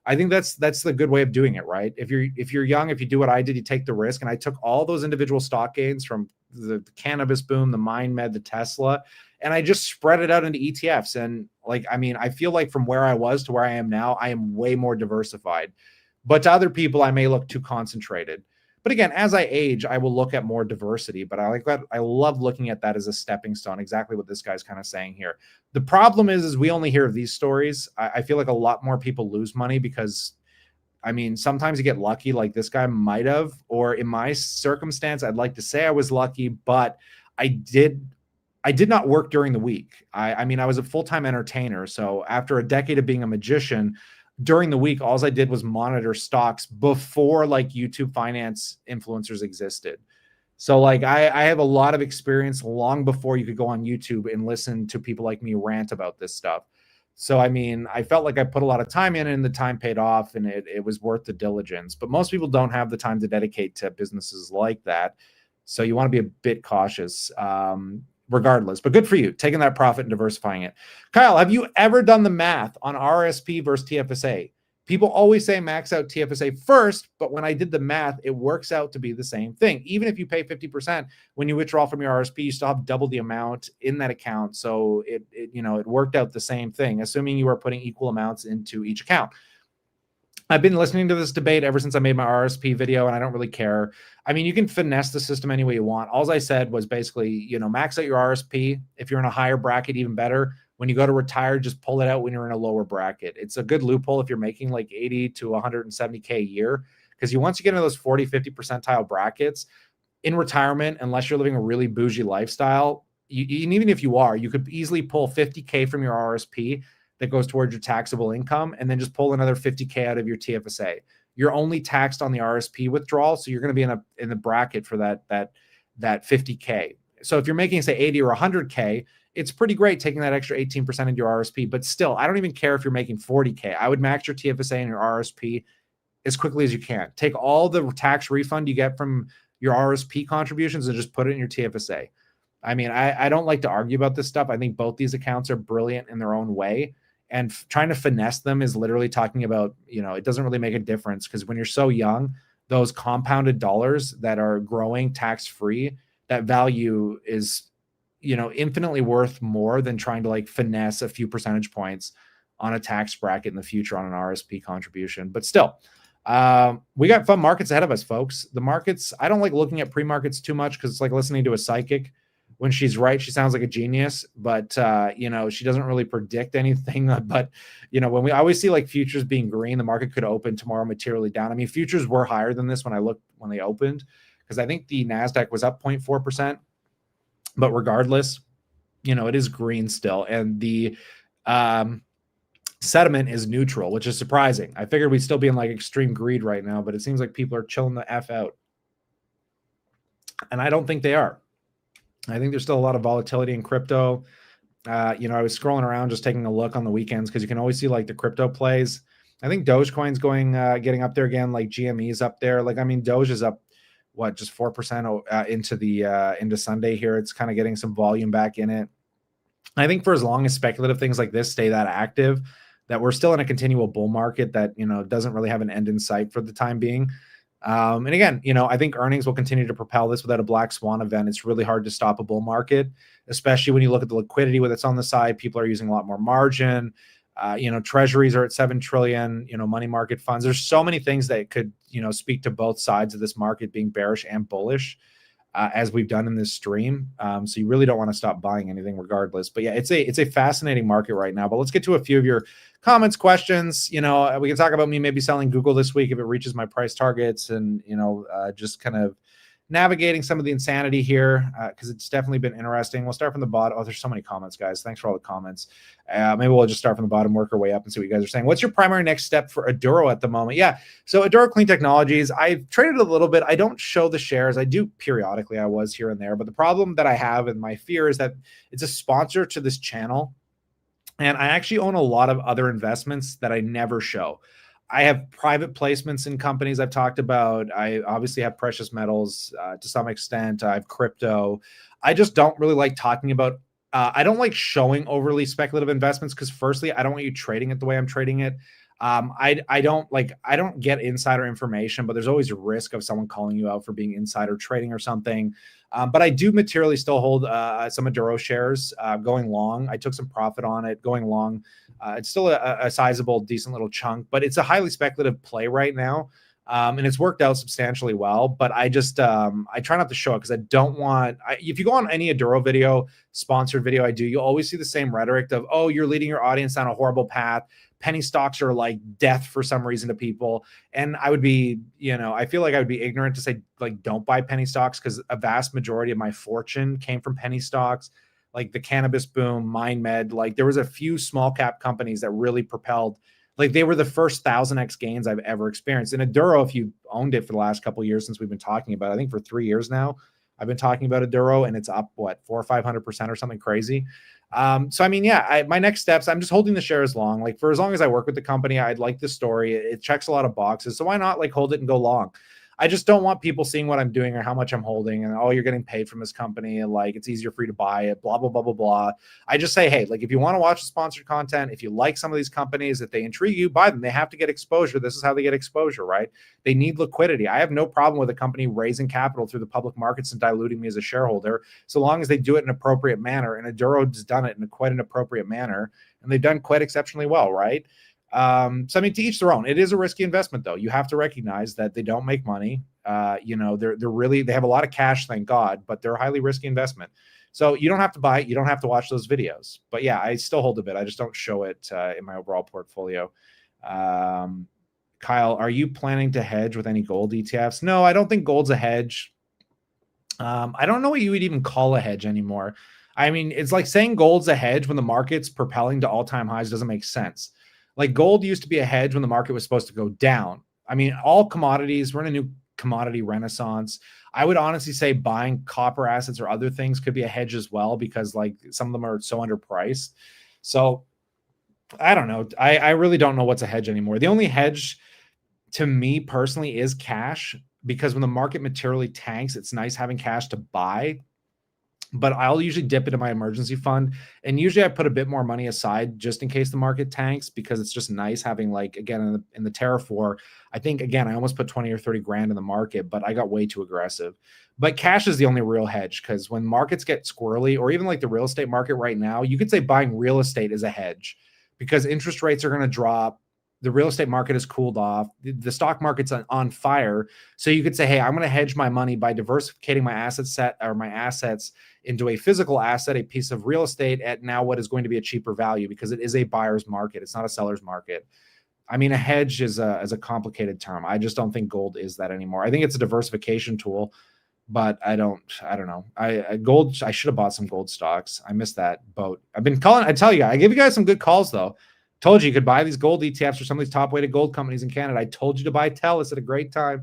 I think that's the good way of doing it, right? If you're young, if you do what I did, you take the risk. And I took all those individual stock gains from the cannabis boom, the MindMed, the Tesla, and I just spread it out into ETFs. And like, I mean, I feel like from where I was to where I am now, I am way more diversified. But to other people, I may look too concentrated. But again, as I age, I will look at more diversity. But I like that. I love looking at that as a stepping stone. Exactly what this guy's kind of saying here. The problem is we only hear of these stories. I feel like a lot more people lose money because, I mean, sometimes you get lucky, like this guy might have, or in my circumstance, I'd like to say I was lucky, but I did not work during the week. I mean, I was a full-time entertainer. So after a decade of being a magician, during the week, all I did was monitor stocks before like YouTube finance influencers existed. So like I have a lot of experience long before you could go on YouTube and listen to people like me rant about this stuff. So, I mean, I felt like I put a lot of time in and the time paid off and it was worth the diligence. But most people don't have the time to dedicate to businesses like that. So you want to be a bit cautious. Regardless, but good for you taking that profit and diversifying it. Kyle, have you ever done the math on RSP versus TFSA? People always say max out TFSA first, but when I did the math, it works out to be the same thing. Even if you pay 50%, when you withdraw from your RSP, you still have double the amount in that account. So it worked out the same thing, assuming you are putting equal amounts into each account. I've been listening to this debate ever since I made my RSP video, and I don't really care. I mean, you can finesse the system any way you want. All I said was basically, max out your RSP. If you're in a higher bracket, even better. When you go to retire, just pull it out when you're in a lower bracket. It's a good loophole if you're making like 80 to 170K a year, because once you get into those 40, 50 percentile brackets in retirement, unless you're living a really bougie lifestyle, and even if you are, you could easily pull 50K from your RSP that goes towards your taxable income, and then just pull another 50K out of your TFSA. You're only taxed on the RSP withdrawal, so you're going to be in the bracket for that 50K. So if you're making, say, 80 or 100K, it's pretty great taking that extra 18% into your RSP. But still, I don't even care if you're making 40K. I would max your TFSA and your RSP as quickly as you can. Take all the tax refund you get from your RSP contributions and just put it in your TFSA. I mean, I don't like to argue about this stuff. I think both these accounts are brilliant in their own way. And trying to finesse them is literally talking about, it doesn't really make a difference, because when you're so young, those compounded dollars that are growing tax-free, that value is, infinitely worth more than trying to like finesse a few percentage points on a tax bracket in the future on an RSP contribution. But still, we got fun markets ahead of us, folks. The markets, I don't like looking at pre-markets too much because it's like listening to a psychic. When she's right, she sounds like a genius, but she doesn't really predict anything. But when we always see like futures being green, the market could open tomorrow materially down. I mean, futures were higher than this when they opened, because I think the NASDAQ was up 0.4%. But regardless, it is green still. And the Sentiment is neutral, which is surprising. I figured we'd still be in like extreme greed right now, but it seems like people are chilling the F out. And I don't think they are. I think there's still a lot of volatility in crypto. I was scrolling around just taking a look on the weekends because you can always see like the crypto plays. I think Dogecoin's getting up there again, like GME's up there. Like, I mean, Doge is up, just 4% into Sunday here. It's kind of getting some volume back in it. I think for as long as speculative things like this stay that active, that we're still in a continual bull market that, doesn't really have an end in sight for the time being. And again, I think earnings will continue to propel this without a black swan event. It's really hard to stop a bull market, especially when you look at the liquidity that's on the side. People are using a lot more margin. Treasuries are at 7 trillion, money market funds. There's so many things that could, speak to both sides of this market being bearish and bullish, as we've done in this stream. So you really don't want to stop buying anything regardless. But yeah, it's a fascinating market right now. But let's get to a few of your comments, questions. We can talk about me maybe selling Google this week if it reaches my price targets, and just kind of navigating some of the insanity here, because it's definitely been interesting. We'll start from the bottom. Oh, there's so many comments, guys. Thanks for all the comments. Maybe we'll just start from the bottom, work our way up and see what you guys are saying. What's your primary next step for Aduro at the moment? Yeah, so Aduro Clean Technologies, I've traded a little bit. I don't show the shares. I do periodically. I was here and there. But the problem that I have and my fear is that it's a sponsor to this channel. And I actually own a lot of other investments that I never show. I have private placements in companies I've talked about. I obviously have precious metals to some extent. I have crypto. I just don't really like talking about, I don't like showing overly speculative investments because firstly, I don't want you trading it the way I'm trading it. I don't get insider information, but there's always a risk of someone calling you out for being insider trading or something. But I do materially still hold some Aduro shares going long. I took some profit on it going long. It's still a sizable, decent little chunk, but it's a highly speculative play right now. And it's worked out substantially well, but I just, I try not to show it because I don't want, if you go on any Aduro video, sponsored video I do, you'll always see the same rhetoric of, oh, you're leading your audience down a horrible path. Penny stocks are like death for some reason to people. And I would be, I feel like I would be ignorant to say, like, don't buy penny stocks because a vast majority of my fortune came from penny stocks, like the cannabis boom, MindMed. Like there was a few small cap companies that really propelled, like they were the first 1000x gains I've ever experienced. And Aduro, if you owned it for the last couple of years since we've been talking about it, I think for 3 years now, I've been talking about Aduro and it's up, 400 or 500% or something crazy. So, I mean, yeah, my next steps, I'm just holding the shares long. Like for as long as I work with the company, I'd like the story. It checks a lot of boxes. So why not like hold it and go long? I just don't want people seeing what I'm doing or how much I'm holding and, oh, you're getting paid from this company and like it's easier for you to buy it, blah, blah, blah, blah, blah. I just say, hey, like if you want to watch the sponsored content, if you like some of these companies, if they intrigue you, buy them. They have to get exposure. This is how they get exposure, right? They need liquidity. I have no problem with a company raising capital through the public markets and diluting me as a shareholder, so long as they do it in an appropriate manner. And Aduro's done it in quite an appropriate manner, and they've done quite exceptionally well, right? So I mean, to each their own. It is a risky investment, though. You have to recognize that they don't make money. They have a lot of cash, thank God, but they're a highly risky investment. So you don't have to buy it. You don't have to watch those videos. But yeah, I still hold a bit. I just don't show it in my overall portfolio. Kyle, are you planning to hedge with any gold ETFs? No, I don't think gold's a hedge. I don't know what you would even call a hedge anymore. I mean, it's like saying gold's a hedge when the market's propelling to all-time highs doesn't make sense. Like gold used to be a hedge when the market was supposed to go down. I mean, all commodities, we're in a new commodity renaissance. I would honestly say buying copper assets or other things could be a hedge as well, because like some of them are so underpriced. So I don't know. I really don't know what's a hedge anymore. The only hedge to me personally is cash, because when the market materially tanks, it's nice having cash to buy. But I'll usually dip into my emergency fund, and usually I put a bit more money aside just in case the market tanks, because it's just nice having, like, again, in the Terra 4, I think, again, I almost put 20 or 30 grand in the market, but I got way too aggressive. But cash is the only real hedge, because when markets get squirrely, or even like the real estate market right now, you could say buying real estate is a hedge, because interest rates are going to drop. The real estate market has cooled off. The stock market's on fire. So you could say, hey, I'm going to hedge my money by diversifying my asset set, or my assets, into a physical asset, a piece of real estate, at now what is going to be a cheaper value, because it is a buyer's market. It's not a seller's market. I mean, a hedge is a complicated term. I just don't think gold is that anymore. I think it's a diversification tool, but I don't know. I should have bought some gold stocks. I missed that boat. I tell you, I gave you guys some good calls though. Told you could buy these gold ETFs for some of these top weighted gold companies in Canada. I told you to buy TELUS at a great time.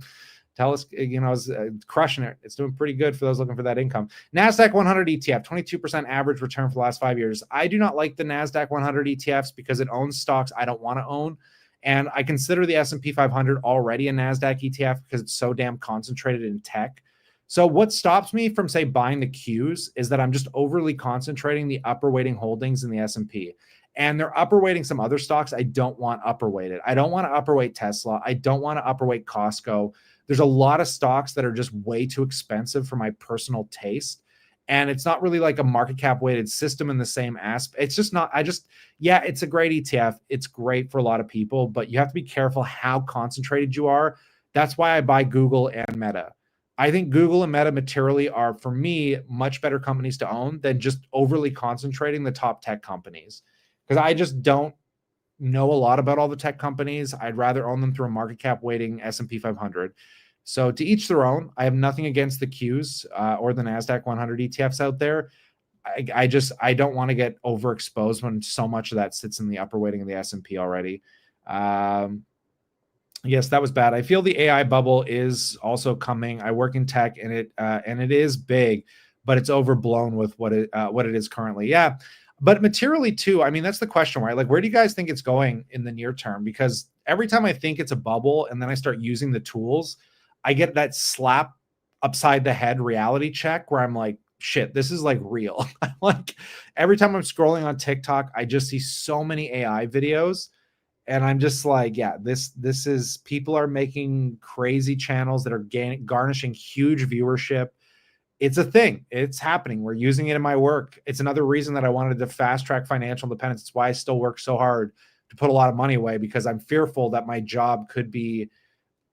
TELUS, is crushing it. It's doing pretty good for those looking for that income. NASDAQ 100 ETF, 22% average return for the last 5 years. I do not like the NASDAQ 100 ETFs because it owns stocks I don't want to own. And I consider the S&P 500 already a NASDAQ ETF because it's so damn concentrated in tech. So what stops me from, say, buying the Qs is that I'm just overly concentrating the upper weighting holdings in the S&P. And they're upper weighting some other stocks I don't want upper weighted. I don't want to upper weight Tesla. I don't want to upper weight Costco. There's a lot of stocks that are just way too expensive for my personal taste. And it's not really like a market cap weighted system in the same aspect. It's just not, yeah, it's a great ETF. It's great for a lot of people, but you have to be careful how concentrated you are. That's why I buy Google and Meta. I think Google and Meta materially are, for me, much better companies to own than just overly concentrating the top tech companies. Because I just don't know a lot about all the tech companies. I'd rather own them through a market cap weighting S&P 500. So to each their own. I have nothing against the Qs or the NASDAQ 100 ETFs out there. I don't want to get overexposed when so much of that sits in the upper weighting of the S&P already. Yes, that was bad. I feel the AI bubble is also coming. I work in tech, and it is big, but it's overblown with what it is currently. Yeah. But materially too, I mean, that's the question, right? Like, where do you guys think it's going in the near term? Because every time I think it's a bubble and then I start using the tools, I get that slap upside the head reality check where I'm like, shit, this is like real. Like every time I'm scrolling on TikTok, I just see so many AI videos. And I'm just like, yeah, this is, people are making crazy channels that are garnishing huge viewership. It's a thing. It's happening. We're using it in my work. It's another reason that I wanted to fast track financial independence. It's why I still work so hard to put a lot of money away, because I'm fearful that my job could be,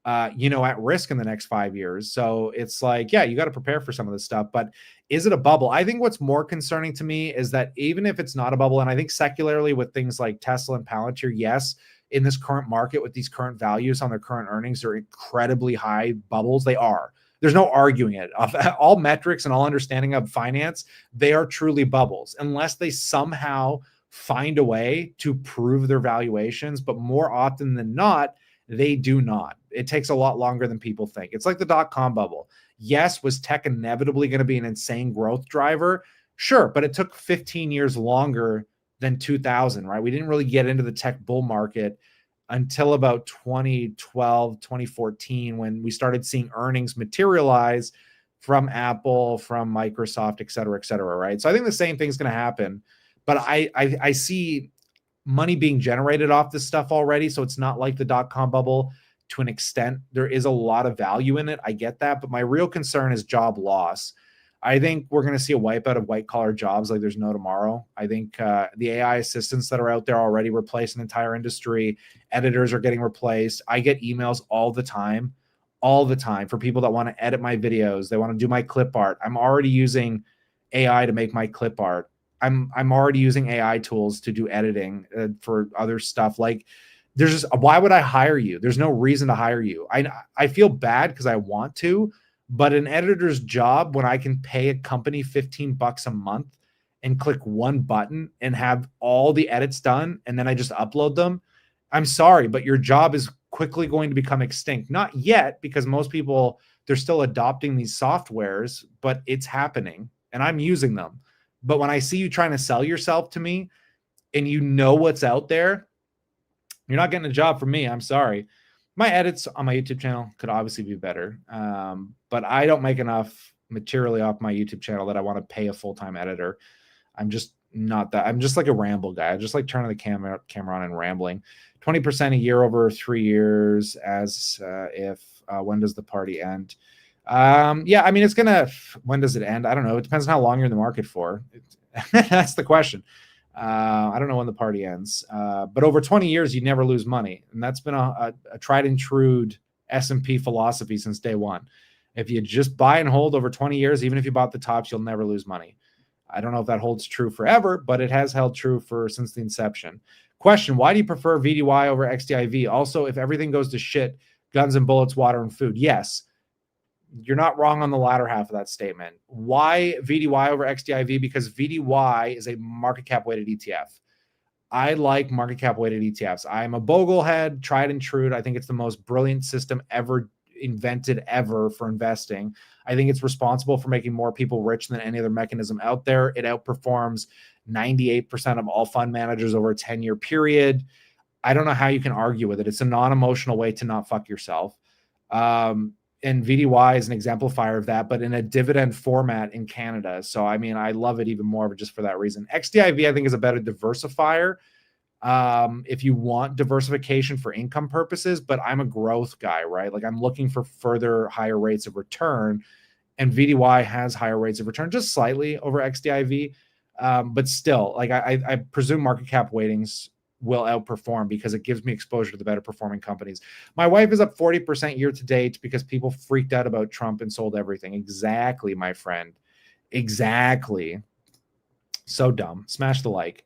at risk in the next 5 years. So it's like, yeah, you got to prepare for some of this stuff. But is it a bubble? I think what's more concerning to me is that even if it's not a bubble, and I think secularly with things like Tesla and Palantir, yes, in this current market with these current values on their current earnings, are incredibly high bubbles. They are. There's no arguing it. Of all metrics and all understanding of finance, they are truly bubbles unless they somehow find a way to prove their valuations. But more often than not, they do not. It takes a lot longer than people think. It's like the dot-com bubble. Yes, was tech inevitably going to be an insane growth driver? Sure, but it took 15 years longer than 2000, right? We didn't really get into the tech bull market until about 2012, 2014, when we started seeing earnings materialize from Apple, from Microsoft, et cetera, right? So I think the same thing's going to happen, but I see money being generated off this stuff already. So it's not like the dot-com bubble to an extent. There is a lot of value in it. I get that. But my real concern is job loss. I think we're going to see a wipeout of white-collar jobs like there's no tomorrow. I think the AI assistants that are out there already replace an entire industry. Editors are getting replaced. I get emails all the time for people that want to edit my videos. They want to do my clip art. I'm already using AI to make my clip art. I'm already using AI tools to do editing for other stuff. Like, there's just, why would I hire you? There's no reason to hire you. I feel bad because I want to, but an editor's job, when I can pay a company $15 a month and click one button and have all the edits done, and then I just upload them. I'm sorry, but your job is quickly going to become extinct. Not yet, because most people, they're still adopting these softwares, but it's happening and I'm using them. But when I see you trying to sell yourself to me and you know what's out there, you're not getting a job from me. I'm sorry. My edits on my YouTube channel could obviously be better, but I don't make enough materially off my YouTube channel that I want to pay a full-time editor. I'm just not that. I'm just like a ramble guy. I just like turning the camera on and rambling. 20% a year over 3 years, as if when does the party end? Yeah, I mean, it's gonna, when does it end? I don't know. It depends on how long you're in the market for. That's the question. I don't know when the party ends, but over 20 years, you never lose money. And that's been a tried and true S&P philosophy since day one. If you just buy and hold over 20 years, even if you bought the tops, you'll never lose money. I don't know if that holds true forever, but it has held true since the inception. Question: why do you prefer VDY over XDIV? Also, if everything goes to shit, guns and bullets, water and food. Yes, you're not wrong on the latter half of that statement. Why VDY over XDIV? Because VDY is a market cap weighted ETF. I like market cap weighted ETFs. I'm a boglehead, tried and true. I think it's the most brilliant system ever invented ever for investing. I think it's responsible for making more people rich than any other mechanism out there. It outperforms 98% of all fund managers over a 10-year period. I don't know how you can argue with it. It's a non-emotional way to not fuck yourself. And VDY is an exemplifier of that, but in a dividend format in Canada. So, I mean, I love it even more just for that reason. XDIV, I think, is a better diversifier if you want diversification for income purposes, but I'm a growth guy, right? Like I'm looking for further higher rates of return, and VDY has higher rates of return, just slightly over XDIV. But still, like I presume market cap weightings will outperform because it gives me exposure to the better performing companies. My wife is up 40% year to date because people freaked out about Trump and sold everything. Exactly, my friend. Exactly. So dumb. Smash the like.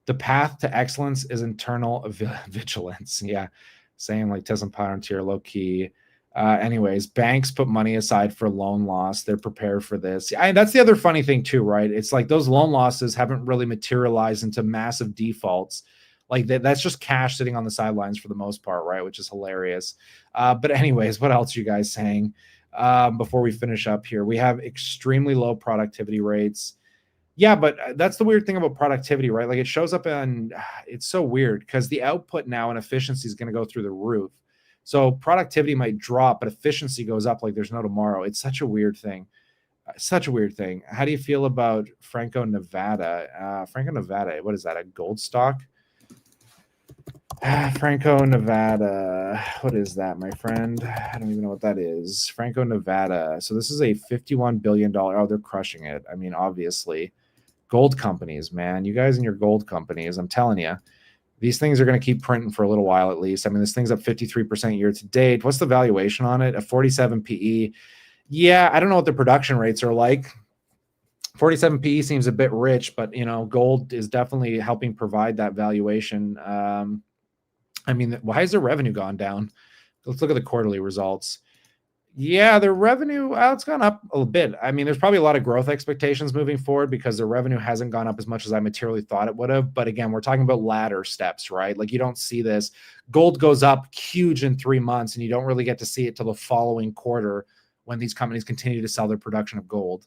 The path to excellence is internal vigilance. Yeah. Same like Tesla Palantir, low key. Anyways, banks put money aside for loan loss. They're prepared for this. That's the other funny thing too, right? It's like those loan losses haven't really materialized into massive defaults. Like that's just cash sitting on the sidelines for the most part, right? Which is hilarious. But anyways, what else are you guys saying? Before we finish up here, we have extremely low productivity rates. Yeah, but that's the weird thing about productivity, right? Like it shows up and it's so weird because the output now and efficiency is going to go through the roof. So productivity might drop, but efficiency goes up like there's no tomorrow. It's such a weird thing. Such a weird thing. How do you feel about Franco-Nevada? Franco-Nevada, what is that, a gold stock? Franco-Nevada, what is that, my friend? I don't even know what that is. Franco-Nevada. So this is a $51 billion. Oh, they're crushing it. I mean, obviously. Gold companies, man. You guys and your gold companies, I'm telling you. These things are going to keep printing for a little while at least. I mean, this thing's up 53% year to date. What's the valuation on it? A 47 PE. Yeah, I don't know what the production rates are like. 47 PE seems a bit rich, but, you know, gold is definitely helping provide that valuation. I mean, why has their revenue gone down? Let's look at the quarterly results. Yeah, their revenue, it's gone up a bit. I mean, there's probably a lot of growth expectations moving forward because their revenue hasn't gone up as much as I materially thought it would have. But again, we're talking about ladder steps, right? Like you don't see this. Gold goes up huge in 3 months, and you don't really get to see it till the following quarter when these companies continue to sell their production of gold.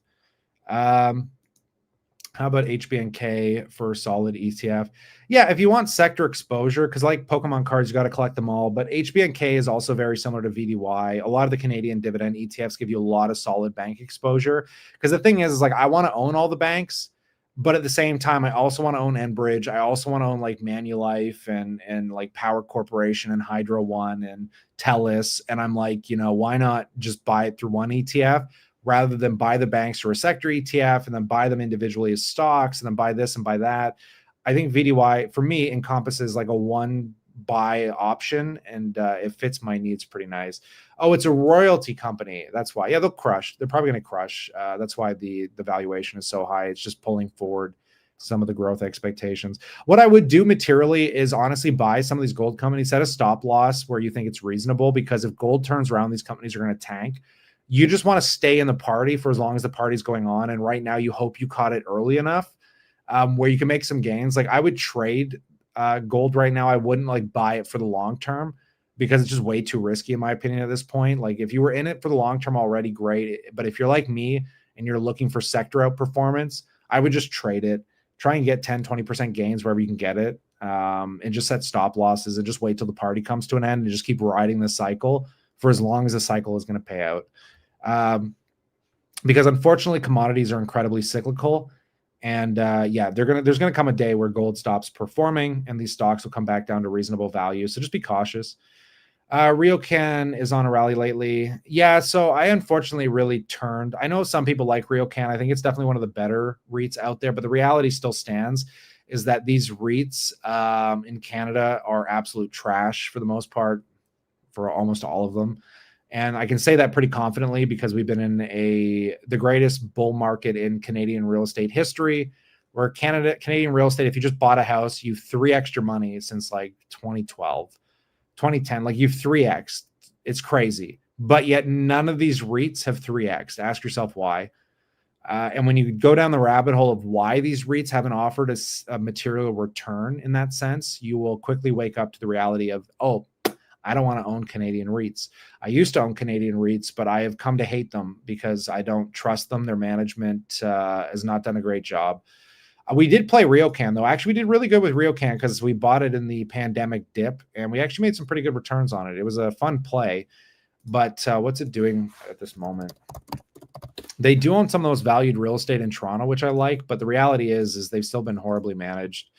How about HBNK for solid ETF? Yeah, if you want sector exposure, because like Pokemon cards, you got to collect them all. But HBNK is also very similar to VDY. A lot of the Canadian dividend ETFs give you a lot of solid bank exposure. Because the thing is like I want to own all the banks, but at the same time, I also want to own Enbridge. I also want to own like Manulife and like Power Corporation and Hydro One and TELUS. And I'm like, you know, why not just buy it through one ETF? Rather than buy the banks or a sector ETF and then buy them individually as stocks and then buy this and buy that. I think VDY, for me, encompasses like a one buy option, and it fits my needs pretty nice. Oh, it's a royalty company. That's why. Yeah, they'll crush. They're probably going to crush. That's why the valuation is so high. It's just pulling forward some of the growth expectations. What I would do materially is honestly buy some of these gold companies, set a stop loss where you think it's reasonable, because if gold turns around, these companies are going to tank. You just want to stay in the party for as long as the party's going on. And right now you hope you caught it early enough where you can make some gains. Like I would trade gold right now. I wouldn't like buy it for the long term because it's just way too risky in my opinion at this point. Like if you were in it for the long term already, great. But if you're like me and you're looking for sector outperformance, I would just trade it. Try and get 10, 20% gains wherever you can get it. And just set stop losses and just wait till the party comes to an end and just keep riding the cycle for as long as the cycle is going to pay out. Because unfortunately commodities are incredibly cyclical, and there's gonna come a day where gold stops performing and these stocks will come back down to reasonable value. So just be cautious. Ryokan is on a rally lately. Yeah, so I unfortunately really turned. I know some people like Ryokan. I think it's definitely one of the better REITs out there, but the reality still stands is that these REITs in Canada are absolute trash for the most part, for almost all of them. And I can say that pretty confidently because we've been in the greatest bull market in Canadian real estate history, where Canadian real estate, if you just bought a house, you've 3x your money since like 2012, 2010, like you've 3x. It's crazy. But yet none of these REITs have 3x. Ask yourself why. And when you go down the rabbit hole of why these REITs haven't offered a material return in that sense, you will quickly wake up to the reality of, oh, I don't want to own Canadian REITs. I used to own Canadian REITs, but I have come to hate them because I don't trust them. Their management has not done a great job. We did play RioCan, though. Actually, we did really good with RioCan because we bought it in the pandemic dip, and we actually made some pretty good returns on it. It was a fun play, but what's it doing at this moment? They do own some of those valued real estate in Toronto, which I like, but the reality is they've still been horribly managed.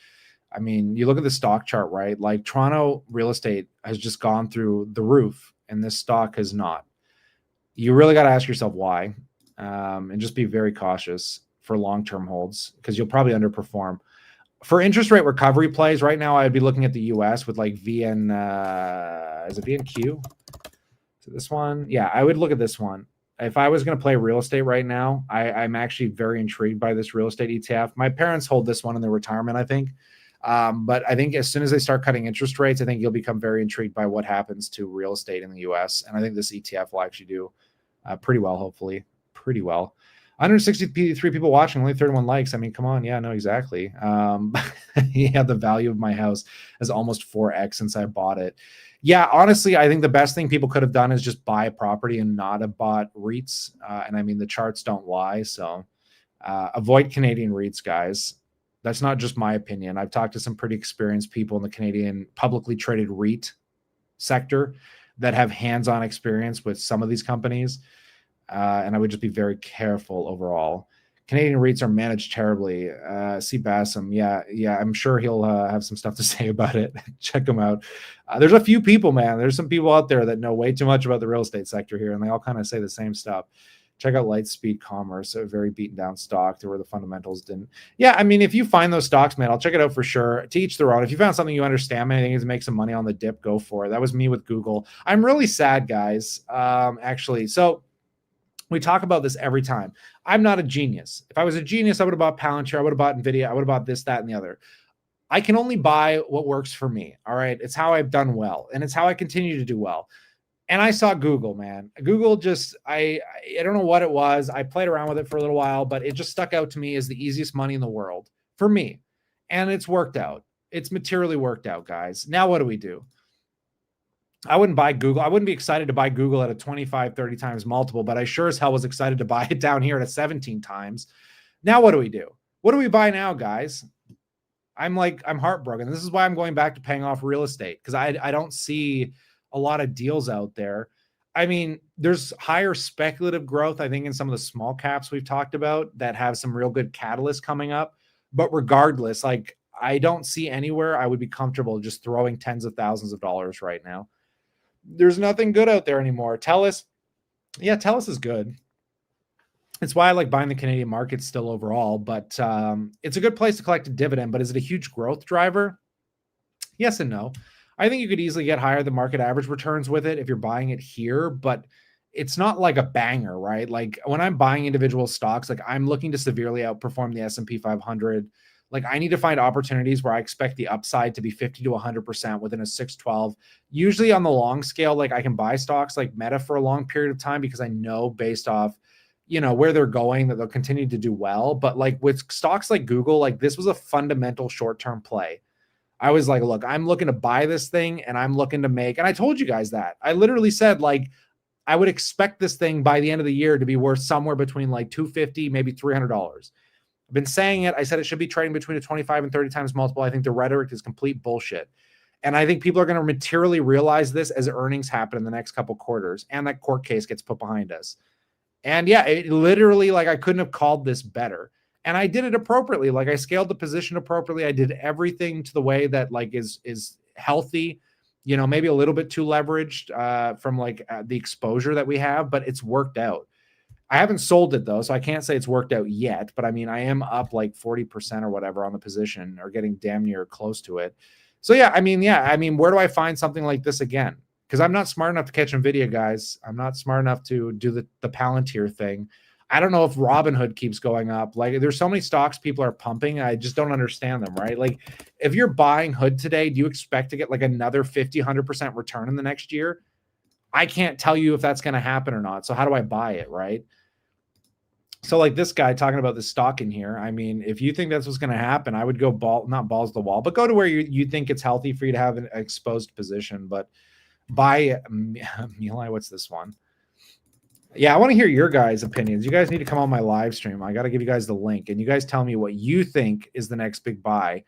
I mean, you look at the stock chart, right? Like Toronto real estate has just gone through the roof, and this stock has not. You really got to ask yourself why, and just be very cautious for long-term holds because you'll probably underperform. For interest rate recovery plays right now, I'd be looking at the US with like VN, is it VNQ? So this one, yeah, I would look at this one. If I was going to play real estate right now, I'm actually very intrigued by this real estate ETF. My parents hold this one in their retirement, I think. But I think as soon as they start cutting interest rates, I think you'll become very intrigued by what happens to real estate in the US. And I think this ETF will actually do pretty well, hopefully. Pretty well. 163 people watching, only 31 likes. I mean, come on. Yeah, no, exactly. Yeah, the value of my house is almost 4x since I bought it. Yeah, honestly, I think the best thing people could have done is just buy a property and not have bought REITs. And I mean, the charts don't lie. So avoid Canadian REITs, guys. That's not just my opinion. I've talked to some pretty experienced people in the Canadian publicly traded REIT sector that have hands-on experience with some of these companies. And I would just be very careful overall. Canadian REITs are managed terribly. C. Bassam, yeah, I'm sure he'll have some stuff to say about it. Check him out. There's a few people, man. There's some people out there that know way too much about the real estate sector here, and they all kind of say the same stuff. Check out Lightspeed Commerce, a very beaten down stock to where the fundamentals didn't. Yeah, I mean, if you find those stocks, man, I'll check it out for sure. To each their own. If you found something you understand, man, I think is make some money on the dip, go for it. That was me with Google. I'm really sad, guys, actually. So we talk about this every time. I'm not a genius. If I was a genius, I would have bought Palantir. I would have bought NVIDIA. I would have bought this, that, and the other. I can only buy what works for me. All right. It's how I've done well. And it's how I continue to do well. And I saw Google, man. Google just, I don't know what it was. I played around with it for a little while, but it just stuck out to me as the easiest money in the world for me. And it's worked out. It's materially worked out, guys. Now what do we do? I wouldn't buy Google. I wouldn't be excited to buy Google at a 25, 30 times multiple, but I sure as hell was excited to buy it down here at a 17 times. Now what do we do? What do we buy now, guys? I'm heartbroken. This is why I'm going back to paying off real estate because I don't see a lot of deals out there. I mean, there's higher speculative growth, I think, in some of the small caps we've talked about that have some real good catalysts coming up. But regardless, like I don't see anywhere I would be comfortable just throwing tens of thousands of dollars right now. There's nothing good out there anymore. TELUS is good. It's why I like buying the Canadian market still overall, but it's a good place to collect a dividend. But is it a huge growth driver? Yes and no. I think you could easily get higher than market average returns with it if you're buying it here, but it's not like a banger, right? Like when I'm buying individual stocks, like I'm looking to severely outperform the S&P 500. Like I need to find opportunities where I expect the upside to be 50 to 100% within a 6-12. Usually on the long scale, like I can buy stocks like Meta for a long period of time because I know based off, where they're going that they'll continue to do well. But like with stocks like Google, like this was a fundamental short-term play. I was like, look, I'm looking to buy this thing and I'm looking to make, and I told you guys that. I literally said like, I would expect this thing by the end of the year to be worth somewhere between like $250, maybe $300. I've been saying it. I said it should be trading between a 25 and 30 times multiple. I think the rhetoric is complete bullshit. And I think people are going to materially realize this as earnings happen in the next couple quarters and that court case gets put behind us. And yeah, it literally, like I couldn't have called this better. And I did it appropriately. Like I scaled the position appropriately. I did everything to the way that like is healthy, maybe a little bit too leveraged from like the exposure that we have, but it's worked out. I haven't sold it though, so I can't say it's worked out yet, but I mean, I am up like 40% or whatever on the position or getting damn near close to it. So yeah, I mean, where do I find something like this again? Because I'm not smart enough to catch NVIDIA, guys. I'm not smart enough to do the Palantir thing. I don't know if Robinhood keeps going up. Like there's so many stocks people are pumping. I just don't understand them, right? Like if you're buying Hood today, do you expect to get like another 50, 100% return in the next year? I can't tell you if that's going to happen or not. So how do I buy it, right? So like this guy talking about the stock in here. I mean, if you think that's what's going to happen, I would go not balls to the wall, but go to where you think it's healthy for you to have an exposed position. But buy Mili, what's this one? Yeah, I want to hear your guys' opinions. You guys need to come on my live stream. I got to give you guys the link, and you guys tell me what you think is the next big buy.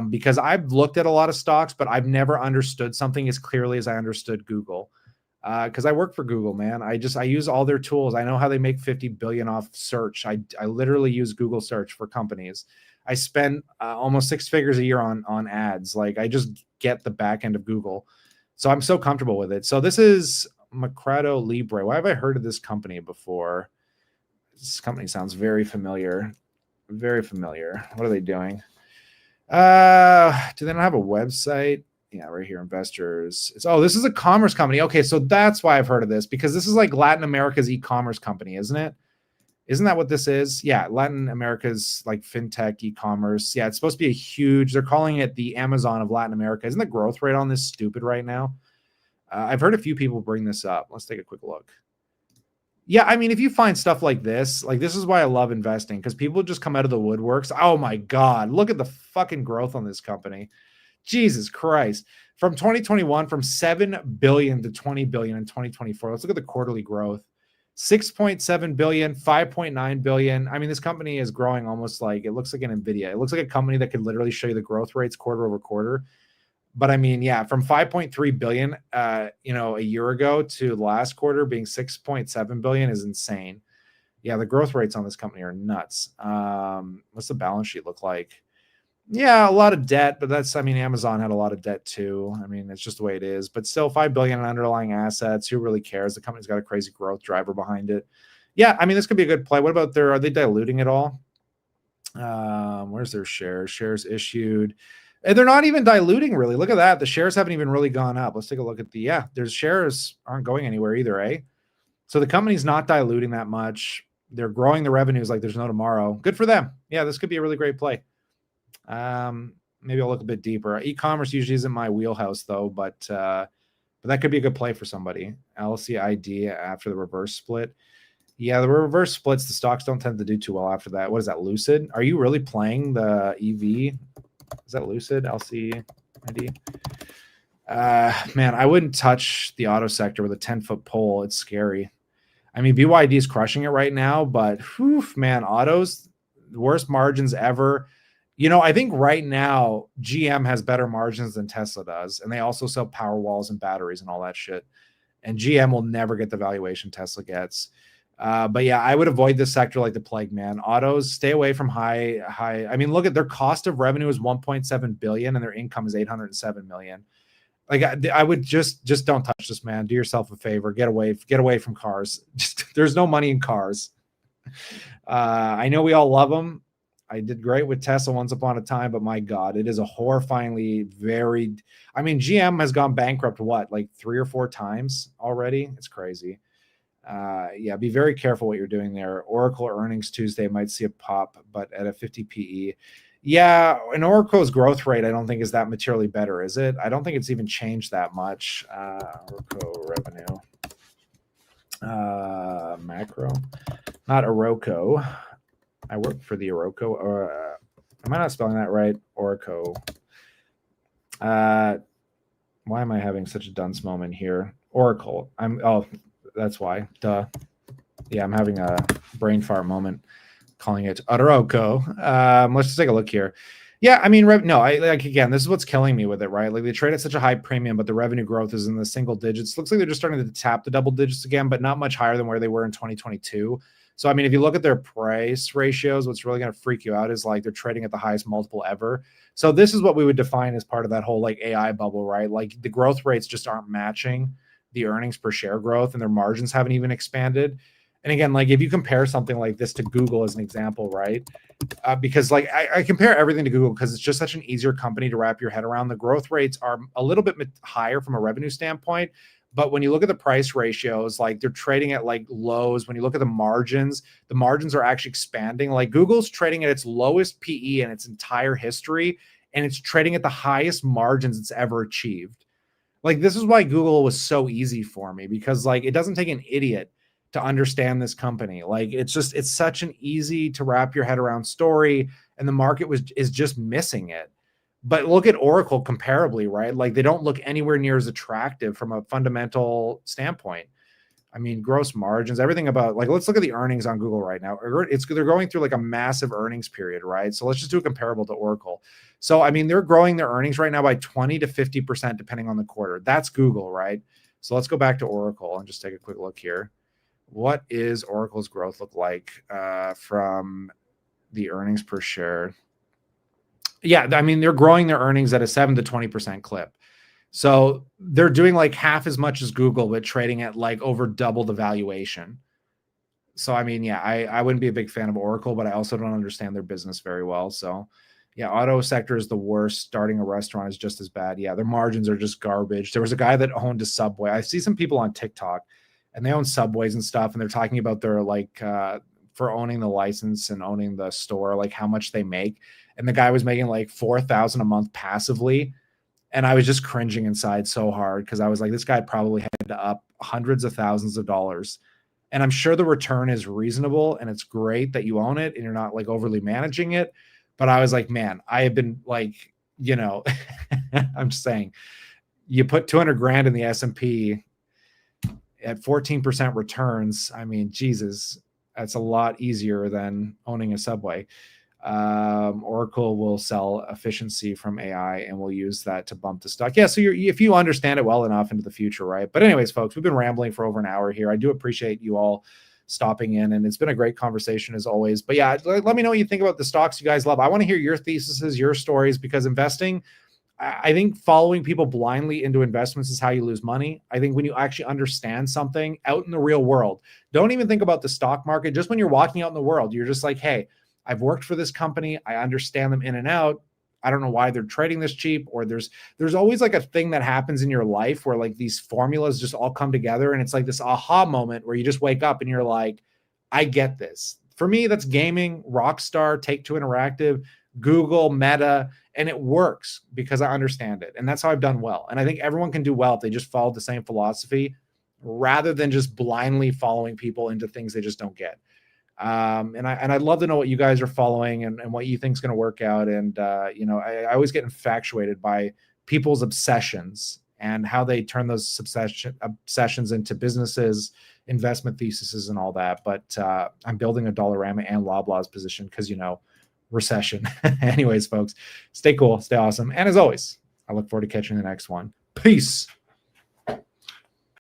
Because I've looked at a lot of stocks, but I've never understood something as clearly as I understood Google. Because I work for Google, man. I use all their tools. I know how they make 50 billion off search. I literally use Google search for companies. I spend almost 6 figures a year on ads. Like I just get the back end of Google. So I'm so comfortable with it. So this is Mercado Libre. Why have I heard of this company before? This company sounds very familiar. Very familiar. What are they doing? Do they not have a website? Yeah, right here, investors. This is a commerce company. Okay, so that's why I've heard of this, because this is like Latin America's e-commerce company, isn't it? Isn't that what this is? Yeah, Latin America's like fintech e-commerce. Yeah, it's supposed to be a huge, they're calling it the Amazon of Latin America. Isn't the growth rate on this stupid right now? I've heard a few people bring this up. Let's take a quick look. Yeah, I mean, if you find stuff like this is why I love investing, because people just come out of the woodworks. Oh my God, look at the fucking growth on this company. Jesus Christ. From 2021, from 7 billion to 20 billion in 2024. Let's look at the quarterly growth. 6.7 billion, 5.9 billion. I mean, this company is growing almost like, it looks like an NVIDIA. It looks like a company that could literally show you the growth rates quarter over quarter. But I mean, yeah, from 5.3 billion, a year ago to last quarter being 6.7 billion is insane. Yeah, the growth rates on this company are nuts. What's the balance sheet look like? Yeah, a lot of debt, but Amazon had a lot of debt too. I mean, it's just the way it is. But still, 5 billion in underlying assets. Who really cares? The company's got a crazy growth driver behind it. Yeah, I mean, this could be a good play. What about are they diluting at all? Where's their shares? Shares issued. And they're not even diluting really. Look at that. The shares haven't even really gone up. Let's take a look at their shares aren't going anywhere either, eh? So the company's not diluting that much. They're growing the revenues like there's no tomorrow. Good for them. Yeah, this could be a really great play. Maybe I'll look a bit deeper. E-commerce usually isn't my wheelhouse though, but that could be a good play for somebody. LCID after the reverse split. Yeah, the reverse splits, the stocks don't tend to do too well after that. What is that, Lucid? Are you really playing the EV? Is that Lucid, LCID? Man, I wouldn't touch the auto sector with a 10-foot pole. It's scary. I mean, BYD is crushing it right now, but whew, man, autos, the worst margins ever. I think right now GM has better margins than Tesla does, and they also sell power walls and batteries and all that shit. And GM will never get the valuation Tesla gets. But yeah, I would avoid this sector like the plague, man. Autos, stay away from high. I mean, look at their cost of revenue is 1.7 billion and their income is 807 million. Like I would just don't touch this, man. Do yourself a favor. Get away from cars. There's no money in cars. I know we all love them. I did great with Tesla once upon a time, but my God, it is a horrifyingly varied. I mean, GM has gone bankrupt, like 3 or 4 times already? It's crazy. Yeah, be very careful what you're doing there. Oracle earnings Tuesday might see a pop, but at a 50 PE. Yeah, and Oracle's growth rate, I don't think is that materially better, is it? I don't think it's even changed that much. Oracle revenue. Macro. Not Oroco. I work for the Oroco. Or am I not spelling that right? Oracle. Why am I having such a dunce moment here? Oracle. That's why. Duh. Yeah, I'm having a brain fart moment calling it Oroco. Let's just take a look here. Yeah, I mean, again, this is what's killing me with it, right? Like they trade at such a high premium, but the revenue growth is in the single digits. Looks like they're just starting to tap the double digits again, but not much higher than where they were in 2022. So, I mean, if you look at their price ratios, what's really going to freak you out is like they're trading at the highest multiple ever. So this is what we would define as part of that whole like AI bubble, right? Like the growth rates just aren't matching the earnings per share growth and their margins haven't even expanded. And again, like if you compare something like this to Google as an example, right? Because like I compare everything to Google because it's just such an easier company to wrap your head around. The growth rates are a little bit higher from a revenue standpoint. But when you look at the price ratios, like they're trading at like lows. When you look at the margins are actually expanding. Like Google's trading at its lowest PE in its entire history, and it's trading at the highest margins it's ever achieved. Like this is why Google was so easy for me, because like it doesn't take an idiot to understand this company. Like it's such an easy to wrap your head around story, and the market is just missing it. But look at Oracle comparably, right? Like they don't look anywhere near as attractive from a fundamental standpoint. I mean, gross margins, everything about, like, let's look at the earnings on Google right now. They're going through like a massive earnings period, right? So let's just do a comparable to Oracle. So, I mean, they're growing their earnings right now by 20 to 50%, depending on the quarter. That's Google, right? So let's go back to Oracle and just take a quick look here. What is Oracle's growth look like from the earnings per share? Yeah, I mean, they're growing their earnings at a 7 to 20% clip. So they're doing like half as much as Google, but trading at like over double the valuation. So, I mean, yeah, I wouldn't be a big fan of Oracle, but I also don't understand their business very well. So, yeah, auto sector is the worst. Starting a restaurant is just as bad. Yeah, their margins are just garbage. There was a guy that owned a Subway. I see some people on TikTok and they own Subways and stuff, and they're talking about their like for owning the license and owning the store, like how much they make. And the guy was making like $4,000 a month passively. And I was just cringing inside so hard because I was like, this guy probably had up hundreds of thousands of dollars. And I'm sure the return is reasonable and it's great that you own it and you're not like overly managing it. But I was like, man, I have been like, I'm just saying, you put 200 grand in the S&P at 14% returns. I mean, Jesus, that's a lot easier than owning a Subway. Oracle will sell efficiency from AI and we'll use that to bump the stock. Yeah, so if you understand it well enough into the future, right? But anyways, folks, we've been rambling for over an hour here. I do appreciate you all stopping in, and it's been a great conversation as always. But yeah, let me know what you think about the stocks you guys love. I want to hear your theses, your stories, because investing, I think following people blindly into investments is how you lose money. I think when you actually understand something out in the real world, don't even think about the stock market. Just when you're walking out in the world, you're just like, hey, I've worked for this company. I understand them in and out. I don't know why they're trading this cheap. Or there's always like a thing that happens in your life where like these formulas just all come together. And it's like this aha moment where you just wake up and you're like, I get this. For me, that's gaming, Rockstar, Take-Two Interactive, Google, Meta, and it works because I understand it. And that's how I've done well. And I think everyone can do well if they just follow the same philosophy rather than just blindly following people into things they just don't get. And I'd love to know what you guys are following and what you think is going to work out. And, I always get infatuated by people's obsessions and how they turn those obsessions into businesses, investment theses, and all that. But I'm building a Dollarama and Loblaw's position because, recession. Anyways, folks, stay cool, stay awesome. And as always, I look forward to catching the next one. Peace.